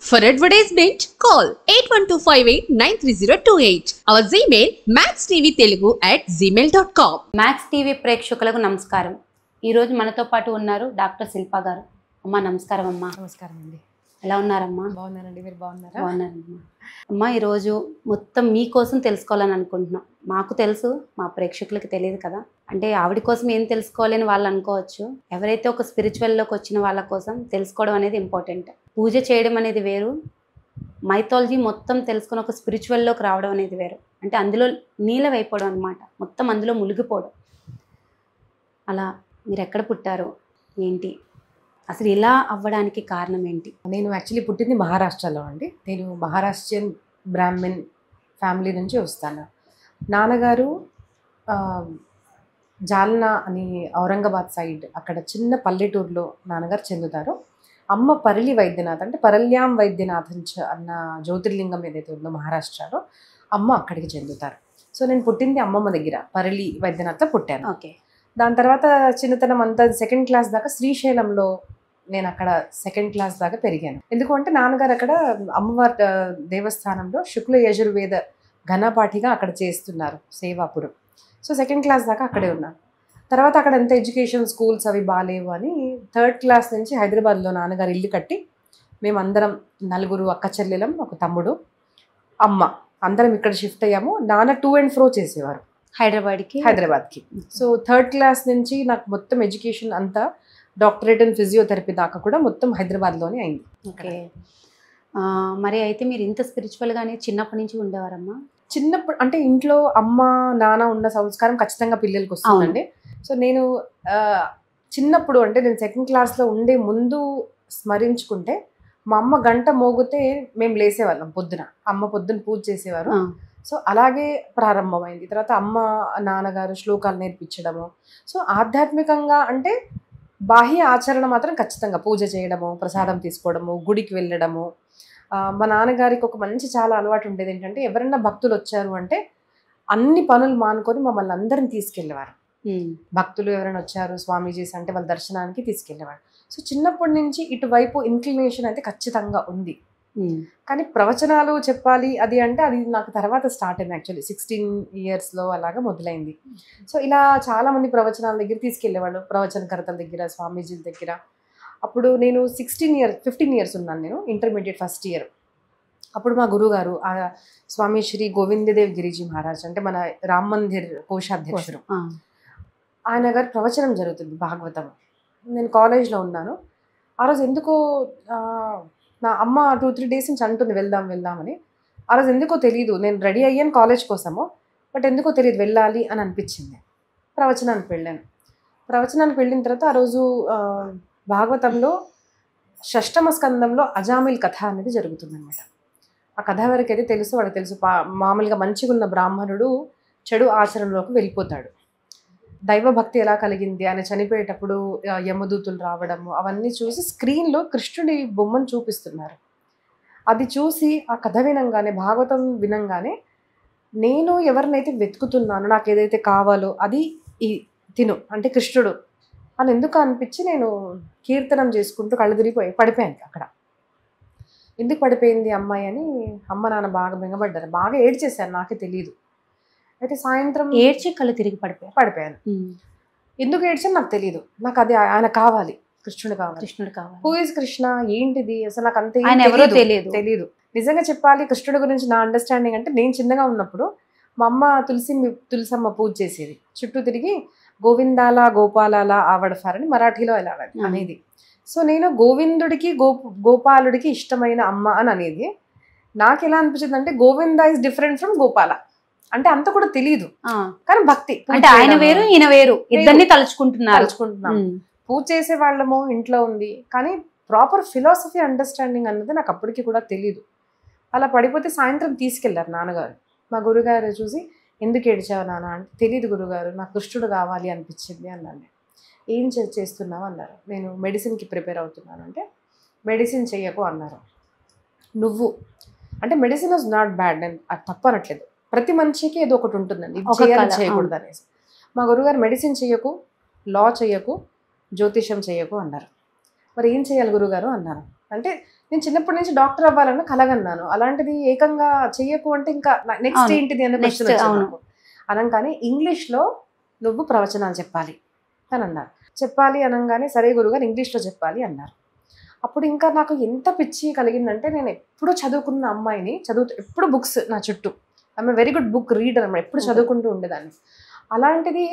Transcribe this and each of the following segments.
For advertisement, call 8125893028. Our Gmail maxtvtelugu@gmail.com. Max TV ప్రేక్షకులకు నమస్కారం. ఈరోజు మనతో పాటు ఉన్నారు డాక్టర్ శిల్ప గారు. అమ్మ నమస్కారం. అమ్మ నమస్కారం అండి. ఎలా ఉన్నారమ్మా? బాగున్నానండి, మీరు బాగున్నారా? బాగున్నారమ్మా. అమ్మ ఈరోజు మొత్తం మీకోసం తెలుసుకోవాలని అనుకుంటున్నాం. మాకు తెలుసు, మా ప్రేక్షకులకి తెలియదు కదా. అంటే ఆవిడ కోసం ఏం తెలుసుకోవాలని వాళ్ళు అనుకోవచ్చు. ఎవరైతే ఒక స్పిరిచువల్లోకి వచ్చిన వాళ్ళ కోసం తెలుసుకోవడం అనేది ఇంపార్టెంట్. పూజ చేయడం అనేది వేరు, మైథాలజీ మొత్తం తెలుసుకుని ఒక స్పిరిచువల్లోకి రావడం అనేది వేరు. అంటే అందులో నీలవైపోవడం అనమాట, మొత్తం అందులో మునిగిపోవడం. అలా మీరు ఎక్కడ పుట్టారు, ఏంటి, అసలు ఇలా అవ్వడానికి కారణం ఏంటి? నేను యాక్చువల్లీ పుట్టింది మహారాష్ట్రలో అండి. నేను మహారాష్ట్రియన్ బ్రాహ్మణ్ ఫ్యామిలీ నుంచి వస్తాను. నాన్నగారు జాల్నా అని ఔరంగాబాద్ సైడ్ అక్కడ చిన్న పల్లెటూరులో నాన్నగారు చెందుతారు. అమ్మ పరళి వైద్యనాథ్, అంటే పరల్యాం వైద్యనాథ్ అన్న జ్యోతిర్లింగం ఏదైతే ఉందో మహారాష్ట్రలో, అమ్మ అక్కడికి చెందుతారు. సో నేను పుట్టింది అమ్మమ్మ దగ్గర పరళి వైద్యనాథ్లో పుట్టాను. ఓకే. దాని తర్వాత చిన్నతనం అంతా సెకండ్ క్లాస్ దాకా శ్రీశైలంలో నేను అక్కడ సెకండ్ క్లాస్ దాకా పెరిగాను. ఎందుకంటే నాన్నగారు అక్కడ అమ్మవారి దేవస్థానంలో శుక్ల యజుర్వేద ఘనపాఠిగా అక్కడ చేస్తున్నారు సేవాపురం. సో సెకండ్ క్లాస్ దాకా అక్కడే ఉన్నాను. తర్వాత అక్కడ ఎంత ఎడ్యుకేషన్ స్కూల్స్ అవి బాగాలేవు అని థర్డ్ క్లాస్ నుంచి హైదరాబాద్లో నాన్నగారు ఇల్లు కట్టి మేమందరం 4 అక్క చెల్లెలం, ఒక తమ్ముడు, అమ్మ అందరం ఇక్కడ షిఫ్ట్ అయ్యాము. నాన్న టూ అండ్ ఫ్రో చేసేవారు హైదరాబాద్కి. సో థర్డ్ క్లాస్ నుంచి నాకు మొత్తం ఎడ్యుకేషన్ అంతా డాక్టరేట్ అండ్ ఫిజియోథెరపీ దాకా కూడా మొత్తం హైదరాబాద్లోనే అయింది. ఓకే. మరి అయితే మీరు ఇంత స్పిరిచువల్గానే చిన్నప్పటి నుంచి ఉండేవారమ్మా? చిన్నప్పుడు అంటే ఇంట్లో అమ్మ నాన్న ఉన్న సంస్కారం ఖచ్చితంగా పిల్లలకి వస్తుందండి. సో నేను చిన్నప్పుడు అంటే నేను సెకండ్ క్లాస్లో ఉండే ముందు స్మరించుకుంటే మా అమ్మ గంట మోగితే మేము లేసేవాళ్ళం పొద్దున. అమ్మ పొద్దున పూజ చేసేవారు. సో అలాగే ప్రారంభమైంది. తర్వాత అమ్మ నాన్నగారు శ్లోకాలు నేర్పించడము. సో ఆధ్యాత్మికంగా అంటే బాహ్య ఆచరణ మాత్రం ఖచ్చితంగా పూజ చేయడము, ప్రసాదం తీసుకోవడము, గుడికి వెళ్ళడము. మా నాన్నగారికి ఒక మంచి చాలా అలవాటు ఉండేది ఏంటంటే, ఎవరైనా భక్తులు వచ్చారు అంటే అన్ని పనులు మానుకొని మమ్మల్ని అందరిని తీసుకెళ్ళేవారు. భక్తులు ఎవరైనా వచ్చారు స్వామీజీస్ అంటే వాళ్ళ దర్శనానికి తీసుకెళ్ళేవారు. సో చిన్నప్పటి నుంచి ఇటువైపు ఇన్క్లినేషన్ అయితే ఖచ్చితంగా ఉంది. కానీ ప్రవచనాలు చెప్పాలి అది అంటే అది నాకు తర్వాత స్టార్ట్ అయింది. యాక్చువల్లీ 16 ఇయర్స్లో అలాగా మొదలైంది. సో ఇలా చాలామంది ప్రవచనాల దగ్గర తీసుకెళ్ళేవాళ్ళు, ప్రవచనకర్తల దగ్గర, స్వామీజీల దగ్గర. అప్పుడు నేను 15 ఇయర్స్ ఉన్నాను. నేను ఇంటర్మీడియట్ ఫస్ట్ ఇయర్. అప్పుడు మా గురువుగారు స్వామి శ్రీ గోవిందదేవ్ గిరిజీ మహారాజ్, అంటే మన రామ్ మందిర్ కోశాధ్యక్షుడు, ఆయన గారు ప్రవచనం జరుగుతుంది భాగవతం. నేను కాలేజ్లో ఉన్నాను. ఆ రోజు ఎందుకో నా అమ్మ 2-3 డేస్ నుంచి అంటుంది వెళ్దామని. ఆ రోజు ఎందుకో తెలియదు, నేను రెడీ అయ్యాను కాలేజ్ కోసము, బట్ ఎందుకో తెలియదు వెళ్ళాలి అని అనిపించింది. ప్రవచనానికి వెళ్ళిన తర్వాత ఆ రోజు భాగవతంలో 6వ స్కందంలో అజామిల్ కథ అనేది జరుగుతుందన్నమాట. ఆ కథ వరకు అయితే తెలుసు, వాడికి తెలుసు. మామూలుగా మంచిగా ఉన్న బ్రాహ్మణుడు చెడు ఆచరణలోకి వెళ్ళిపోతాడు. దైవభక్తి ఎలా కలిగింది, ఆయన చనిపోయేటప్పుడు యమదూతులు రావడము అవన్నీ చూసి స్క్రీన్లో కృష్ణుడి బొమ్మను చూపిస్తున్నారు. అది చూసి ఆ కథ వినంగానే, భాగవతం వినంగానే, నేను ఎవరినైతే వెతుకుతున్నానో, నాకు ఏదైతే కావాలో అది తిను అంటే కృష్ణుడు అని ఎందుకు అనిపించి నేను కీర్తనం చేసుకుంటూ కళ్ళు తిరిగిపోయి పడిపోయాను అక్కడ. ఎందుకు పడిపోయింది అమ్మాయి అని అమ్మ నాన్న బాగా బెంగపడ్డారు. బాగా ఏడ్చేశాను, నాకే తెలియదు. అయితే సాయంత్రం ఏడ్చి కళ్ళు తిరిగి పడిపోయాను. ఎందుకు ఏడ్చాను నాకు తెలియదు. నాకు అది ఆయన కావాలి, కృష్ణుడు కావాలి. హూ ఇస్ కృష్ణ, ఏంటిది అసలు నాకు అంత తెలియదు. నిజంగా చెప్పాలి, కృష్ణుడి గురించి నా అండర్స్టాండింగ్ అంటే, నేను చిన్నగా ఉన్నప్పుడు మా అమ్మ తులసమ్మ పూజ చేసేది. చుట్టూ తిరిగి గోవిందాల గోపాలాల ఆవడఫారని మరాఠీలో ఎలా అనేది. సో నేను గోవిందుడికి గోపాలుడికి ఇష్టమైన అమ్మ అని అనేది. నాకు ఎలా అనిపించింది అంటే, Govinda is different from Gopala అంటే అంత కూడా తెలియదు, కానీ భక్తి అంటే ఆయన వేరు ఈయన వేరు, ఇద్దరిని తలుచుకుంటున్నాం. పూజ చేసే వాళ్ళము ఇంట్లో ఉంది, కానీ ప్రాపర్ ఫిలాసఫీ అండర్స్టాండింగ్ అన్నది నాకు అప్పటికి కూడా తెలియదు. అలా పడిపోతే సాయంత్రం తీసుకెళ్లారు నాన్నగారు. మా గురుగారు చూసి, ఎందుకు ఏడ్చావు నాన్న అంటే, తెలియదు గురుగారు, నాకు కృష్ణుడు కావాలి అనిపించింది అన్నాను. ఏం చేస్తున్నావు అన్నారు. నేను మెడిసిన్కి ప్రిపేర్ అవుతున్నాను అంటే, మెడిసిన్ చెయ్యకు అన్నారు. నువ్వు అంటే మెడిసిన్ వాజ్ నాట్ బ్యాడ్, నేను అది తప్పనట్లేదు, ప్రతి మనిషికి ఏదో ఒకటి ఉంటుందండి చేయకూడదు అనేసి. మా గురుగారు మెడిసిన్ చెయ్యకు, లా చెయ్యకు, జ్యోతిషం చెయ్యకు అన్నారు. మరి ఏం చేయాలి గురుగారు అన్నారు. అంటే నేను చిన్నప్పటి నుంచి డాక్టర్ అవ్వాలని కలగన్నాను. అలాంటిది ఏకంగా చెయ్యకు అంటే ఇంకా నెక్స్ట్ ఏంటిది అనే క్వశ్చన్ వచ్చింది. అనగానే ఇంగ్లీష్లో నువ్వు ప్రవచనాలు చెప్పాలి అని అన్నారు. చెప్పాలి అనగానే సరే గురుగారు ఇంగ్లీష్లో చెప్పాలి అన్నారు. అప్పుడు ఇంకా నాకు ఎంత పిచ్చి కలిగిందంటే, నేను ఎప్పుడు చదువుకున్న అమ్మాయిని ఎప్పుడు బుక్స్ నా చుట్టూ, I'm very good book reader అన్నమాట, ఎప్పుడు చదువుకుంటూ ఉండేదాన్ని. అలాంటిది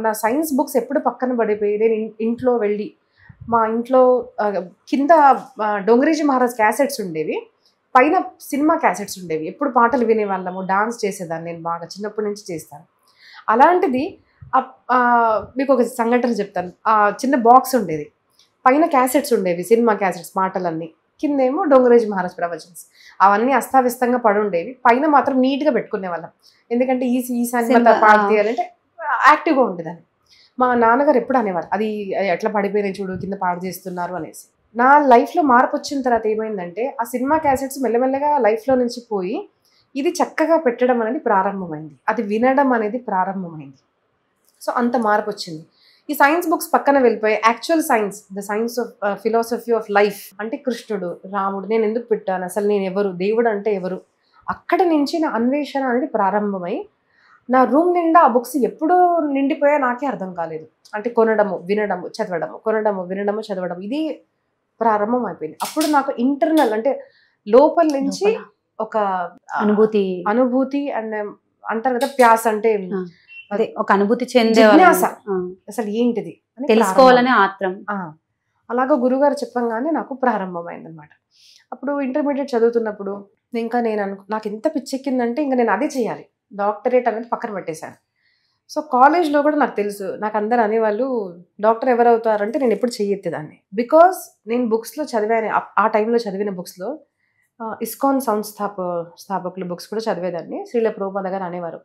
నా సైన్స్ బుక్స్ ఎప్పుడు పక్కన పడిపోయి నేను ఇంట్లో వెళ్ళి మా ఇంట్లో కింద డొంగరీజీ మహారాజ్ క్యాసెట్స్ ఉండేవి, పైన సినిమా క్యాసెట్స్ ఉండేవి. ఎప్పుడు పాటలు వినేవాళ్ళము, డాన్స్ చేసేదాన్ని, నేను బాగా చిన్నప్పటి నుంచి చేస్తాను. అలాంటిది మీకు ఒక సంఘటన చెప్తాను. చిన్న బాక్స్ ఉండేది, పైన క్యాసెట్స్ ఉండేవి, సినిమా క్యాసెట్స్ పాటలన్నీ, కిందేమో డొంగరేజ్ మహారాజ్ ప్రవచన్స్. అవన్నీ అస్తావ్యస్తంగా పడి ఉండేవి, పైన మాత్రం నీట్గా పెట్టుకునే వాళ్ళం. ఎందుకంటే ఈసారి పాట తీయాలంటే యాక్టివ్గా ఉండేదాన్ని. మా నాన్నగారు ఎప్పుడు అనేవారు, అది ఎట్లా పడిపోయినాయి చూడు, కింద పాడు చేస్తున్నారు అనేసి. నా లైఫ్లో మార్పు వచ్చిన తర్వాత ఏమైందంటే, ఆ సినిమా క్యాసెట్స్ మెల్లమెల్లగా లైఫ్లో నుంచి పోయి ఇది చక్కగా పెట్టడం అనేది ప్రారంభమైంది, అది వినడం అనేది ప్రారంభమైంది. సో అంత మార్పు వచ్చింది. ఈ సైన్స్ బుక్స్ పక్కన వెళ్ళిపోయి actual science, the science of philosophy of life, అంటే కృష్ణుడు, రాముడు, నేను ఎందుకు పెట్టాను, అసలు నేను ఎవరు, దేవుడు అంటే ఎవరు, అక్కడి నుంచి నా అన్వేషణ అనేది ప్రారంభమై నా రూమ్ నిండా ఆ బుక్స్ ఎప్పుడూ నిండిపోయా నాకే అర్థం కాలేదు. అంటే కొనడము, వినడము, చదవడము, కొనడము, వినడము, చదవడం, ఇది ప్రారంభం అయిపోయింది. అప్పుడు నాకు ఇంటర్నల్ అంటే లోపల నుంచి ఒక అనుభూతి అండ్ అంటారు కదా ప్యాస్, అంటే అదే ఒక అనుభూతి చెందే అసలు ఏంటిది తెలుసుకోవాలనే ఆత్రం. అలాగా గురుగారు చెప్పంగానే నాకు ప్రారంభమైంది అనమాట. అప్పుడు ఇంటర్మీడియట్ చదువుతున్నప్పుడు ఇంకా నాకు ఎంత పిచ్చెక్కిందంటే ఇంకా నేను అదే చేయాలి, డాక్టరేట్ అనేది పక్కన పెట్టేశాను. సో కాలేజ్లో కూడా నాకు తెలుసు, నాకు అందరు అనేవాళ్ళు డాక్టర్ ఎవరు అవుతారంటే నేను ఎప్పుడు చెయ్యెత్తేదాన్ని. బికాస్ నేను బుక్స్లో చదివాను, ఆ టైంలో చదివిన బుక్స్లో ఇస్కాన్ స్థాపకుల బుక్స్ కూడా చదివేదాన్ని. శ్రీల ప్రభుపాద గారు అనేవారు,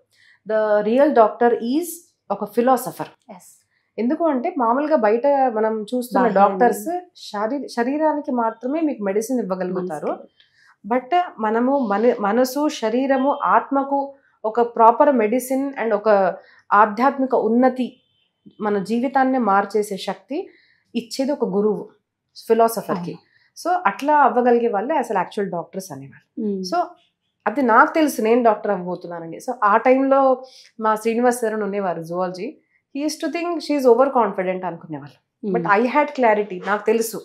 ద రియల్ డాక్టర్ ఈజ్ ఒక ఫిలాసఫర్. ఎందుకు అంటే మామూలుగా బయట మనం చూస్తున్న డాక్టర్స్ శరీరానికి మాత్రమే మీకు మెడిసిన్ ఇవ్వగలుగుతారు. బట్ మనము మనసు, శరీరము, ఆత్మకు ఒక ప్రాపర్ మెడిసిన్ అండ్ ఒక ఆధ్యాత్మిక ఉన్నతి, మన జీవితాన్ని మార్చేసే శక్తి ఇచ్చేది ఒక గురువు, ఫిలాసఫర్కి. సో అట్లా అవ్వగలిగే వాళ్ళే అసలు యాక్చువల్ డాక్టర్స్ అనేవాళ్ళు. సో అది నాకు తెలుసు, నేను డాక్టర్ అవ్వబోతున్నానండి. సో ఆ టైంలో మా శ్రీనివాస్ సార్ ఉండేవారు, zoology, he used to think she is over confident అనుకునేవాళ్ళు. బట్ ఐ హ్యాడ్ క్లారిటీ, నాకు తెలుసు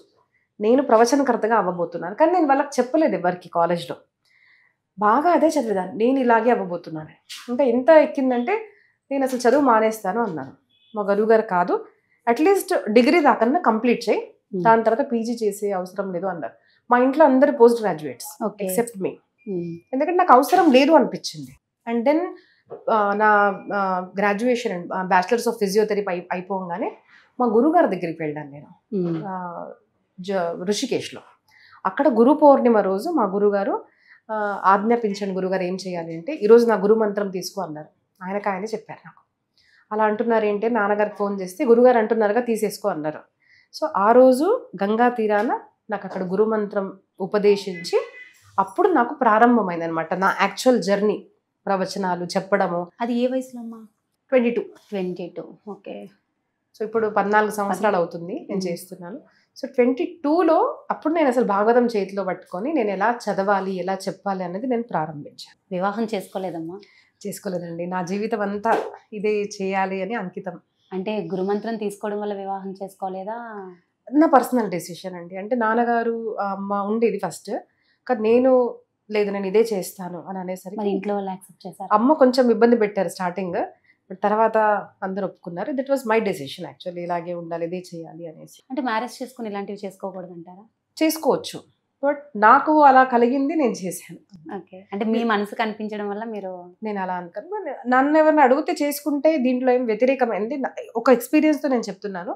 నేను ప్రవచనకర్తగా అవ్వబోతున్నాను. కానీ నేను వాళ్ళకి చెప్పలేదు ఎవరికి. కాలేజ్లో బాగా అదే చదివేదాన్ని, నేను ఇలాగే అవ్వబోతున్నాను. ఇంకా ఎంత ఎక్కిందంటే నేను అసలు చదువు మానేస్తాను అన్నాను. మా గురువు గారు కాదు, అట్లీస్ట్ డిగ్రీ దాకన్నా కంప్లీట్ చేయి, దాని తర్వాత పీజీ చేసే అవసరం లేదు అన్నారు. మా ఇంట్లో అందరు పోస్ట్ గ్రాడ్యుయేట్స్ ఎక్సెప్ట్ మీ, ఎందుకంటే నాకు అవసరం లేదు అనిపించింది. అండ్ దెన్ నా graduation and bachelors of physiotherapy అయిపోగానే మా గురుగారి దగ్గరికి వెళ్ళాను నేను, ఋషికేశ్లో. అక్కడ గురు పౌర్ణిమ రోజు మా గురుగారు ఆజ్ఞాపించండి గురుగారు ఏం చేయాలి అంటే, ఈరోజు నా గురు మంత్రం తీసుకో అన్నారు. ఆయనే చెప్పారు నాకు. అలా అంటున్నారు ఏంటి, నాన్నగారికి ఫోన్ చేస్తే గురుగారు అంటున్నారుగా తీసేసుకో అన్నారు. సో ఆ రోజు గంగా తీరాన నాకు అక్కడ గురు మంత్రం ఉపదేశించి అప్పుడు నాకు ప్రారంభమైంది అనమాట నా యాక్చువల్ జర్నీ, ప్రవచనాలు చెప్పడము. అది ఏ వయసులో అమ్మా? 22. ఓకే. సో ఇప్పుడు 14 సంవత్సరాలు అవుతుంది నేను చేస్తున్నాను. సో 22లో అప్పుడు నేను అసలు భాగవతం చేతిలో పట్టుకొని నేను ఎలా చదవాలి, ఎలా చెప్పాలి అనేది నేను ప్రారంభించాను. వివాహం చేసుకోలేదమ్మా? చేసుకోలేదండి, నా జీవితం అంతా ఇదే చేయాలి అని అంకితం. అంటే గురుమంత్రం తీసుకోవడం వల్ల వివాహం చేసుకోలేదా? నా పర్సనల్ డెసిషన్ అండి. అంటే నాన్నగారు అమ్మ ఉండేది ఫస్ట్, కానీ నేను లేదు నేను ఇదే చేస్తాను అని అనేసరికి ఇంట్లో వాళ్ళు యాక్సెప్ట్ చేశారు. అమ్మ కొంచెం ఇబ్బంది పెట్టారు స్టార్టింగ్, బట్ తర్వాత అందరూ ఒప్పుకున్నారు. That was my decision actually, ఇలాగే ఉండాలి, ఇదే చేయాలి అనేసి. అంటే మ్యారేజ్ చేసుకుని ఇలాంటివి చేసుకోకూడదు అంటారా? చేసుకోవచ్చు, బట్ నాకు అలా కలిగింది, నేను చేశాను. ఓకే. అంటే మీ మనసు కనిపించడం వల్ల మీరు? నేను అలా అనుకున్నాను. నన్ను ఎవరిని అడిగితే చేసుకుంటే దీంట్లో ఏం వ్యతిరేకమైంది, ఒక ఎక్స్పీరియన్స్తో నేను చెప్తున్నాను.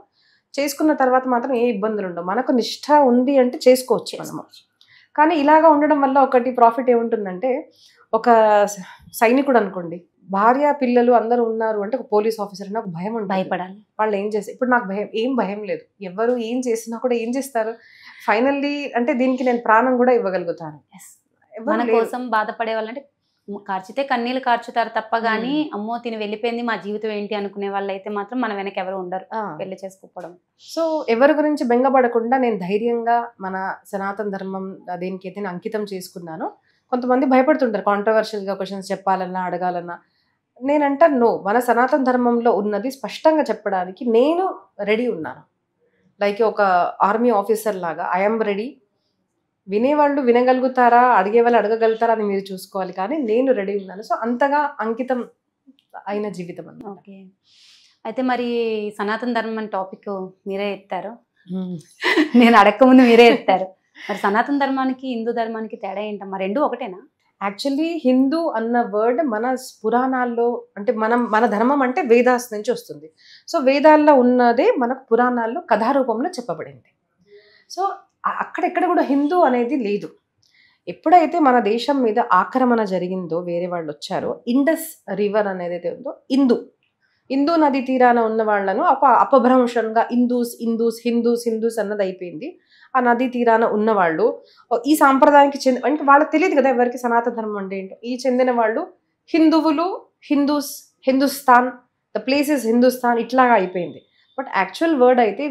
చేసుకున్న తర్వాత మాత్రం ఏ ఇబ్బందులు ఉండవు, మనకు నిష్ఠ ఉంది అంటే చేసుకోవచ్చు మనము. కానీ ఇలాగా ఉండడం వల్ల ఒకటి ప్రాఫిట్ ఏముంటుందంటే, ఒక సైనికుడు అనుకోండి, భార్య పిల్లలు అందరూ ఉన్నారు అంటే ఒక పోలీస్ ఆఫీసర్ అని ఒక భయం ఉంటుంది, భయపడాలి. వాళ్ళు ఏం చేస్తారు, ఇప్పుడు నాకు ఏం భయం లేదు, ఎవరు ఏం చేసినా కూడా ఏం చేస్తారు ఫైనల్లీ, అంటే దీనికి నేను ప్రాణం కూడా ఇవ్వగలుగుతాను. మన కోసం బాధపడే వాళ్ళంటే కార్చితే కన్నీళ్ళు కార్చుతారు తప్ప గానీ అమ్మో తిని వెళ్ళిపోయింది మా జీవితం ఏంటి అనుకునే వాళ్ళు అయితే మాత్రం మన వెనక ఎవరు ఉండరు పెళ్లి చేసుకోవడం. సో ఎవరి గురించి బెంగపడకుండా నేను ధైర్యంగా మన సనాతన ధర్మం దేనికైతే నేను అంకితం చేసుకున్నానో. కొంతమంది భయపడుతుంటారు కాంట్రవర్షియల్గా క్వశ్చన్స్ చెప్పాలన్నా అడగాలన్నా. నేనంటాను నో, మన సనాతన ధర్మంలో ఉన్నది స్పష్టంగా చెప్పడానికి నేను రెడీ ఉన్నాను. లైక్ ఒక ఆర్మీ ఆఫీసర్ లాగా ఐఎమ్ రెడీ. వినేవాళ్ళు వినగలుగుతారా, అడిగే వాళ్ళు అడగగలుగుతారా అని మీరు చూసుకోవాలి, కానీ నేను రెడీ ఉన్నాను. సో అంతగా అంకితం అయిన జీవితం అన్నమాట. ఓకే, అయితే మరి సనాతన ధర్మం అనే టాపిక్ మీరే ఎత్తారు, నేను అడగకముందు మీరే ఎత్తారు. మరి సనాతన ధర్మానికి హిందూ ధర్మానికి తేడా ఏంటమ్మా? రెండు ఒకటేనా? యాక్చువల్లీ హిందూ అన్న వర్డ్ మన పురాణాల్లో, అంటే మన ధర్మం అంటే వేదాస్ నుంచి వస్తుంది. సో వేదాల్లో ఉన్నదే మనకు పురాణాల్లో కథారూపంలో చెప్పబడింది. సో అక్కడెక్కడ కూడా హిందూ అనేది లేదు. ఎప్పుడైతే మన దేశం మీద ఆక్రమణ జరిగిందో, వేరే వాళ్ళు వచ్చారో, ఇండస్ రివర్ అనేది అయితే ఉందో, హిందూ నది తీరాన ఉన్న వాళ్ళను అపభ్రంశంగా హిందూస్ అన్నది అయిపోయింది. ఆ నది తీరాన ఉన్నవాళ్ళు ఈ సాంప్రదాయానికి అంటే వాళ్ళకి తెలియదు కదా ఎవరికి సనాతన ధర్మం అంటే ఏంటో. ఈ చెందిన వాళ్ళు హిందువులు, Hindustan, the place is Hindustan ఇట్లాగా అయిపోయింది. బట్ యాక్చువల్ వర్డ్ అయితే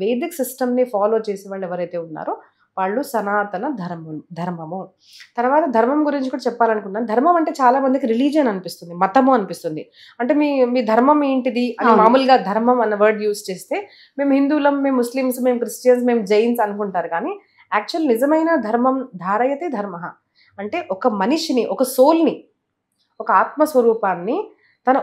వేదిక్ సిస్టమ్ని ఫాలో చేసే వాళ్ళు ఎవరైతే ఉన్నారో వాళ్ళు సనాతన ధర్మము. తర్వాత ధర్మం గురించి కూడా చెప్పాలనుకున్నాను. ధర్మం అంటే చాలా మందికి రిలీజియన్ అనిపిస్తుంది, మతము అనిపిస్తుంది. అంటే మీ ధర్మం ఏంటిది అని మామూలుగా ధర్మం అన్న వర్డ్ యూజ్ చేస్తే మేము హిందువులం, మేము ముస్లిమ్స్, మేము క్రిస్టియన్స్, మేము జైన్స్ అనుకుంటారు. కానీ యాక్చువల్ నిజమైన ధర్మం ధారయతే ధర్మ అంటే ఒక మనిషిని, ఒక సోల్ని, ఒక ఆత్మస్వరూపాన్ని తన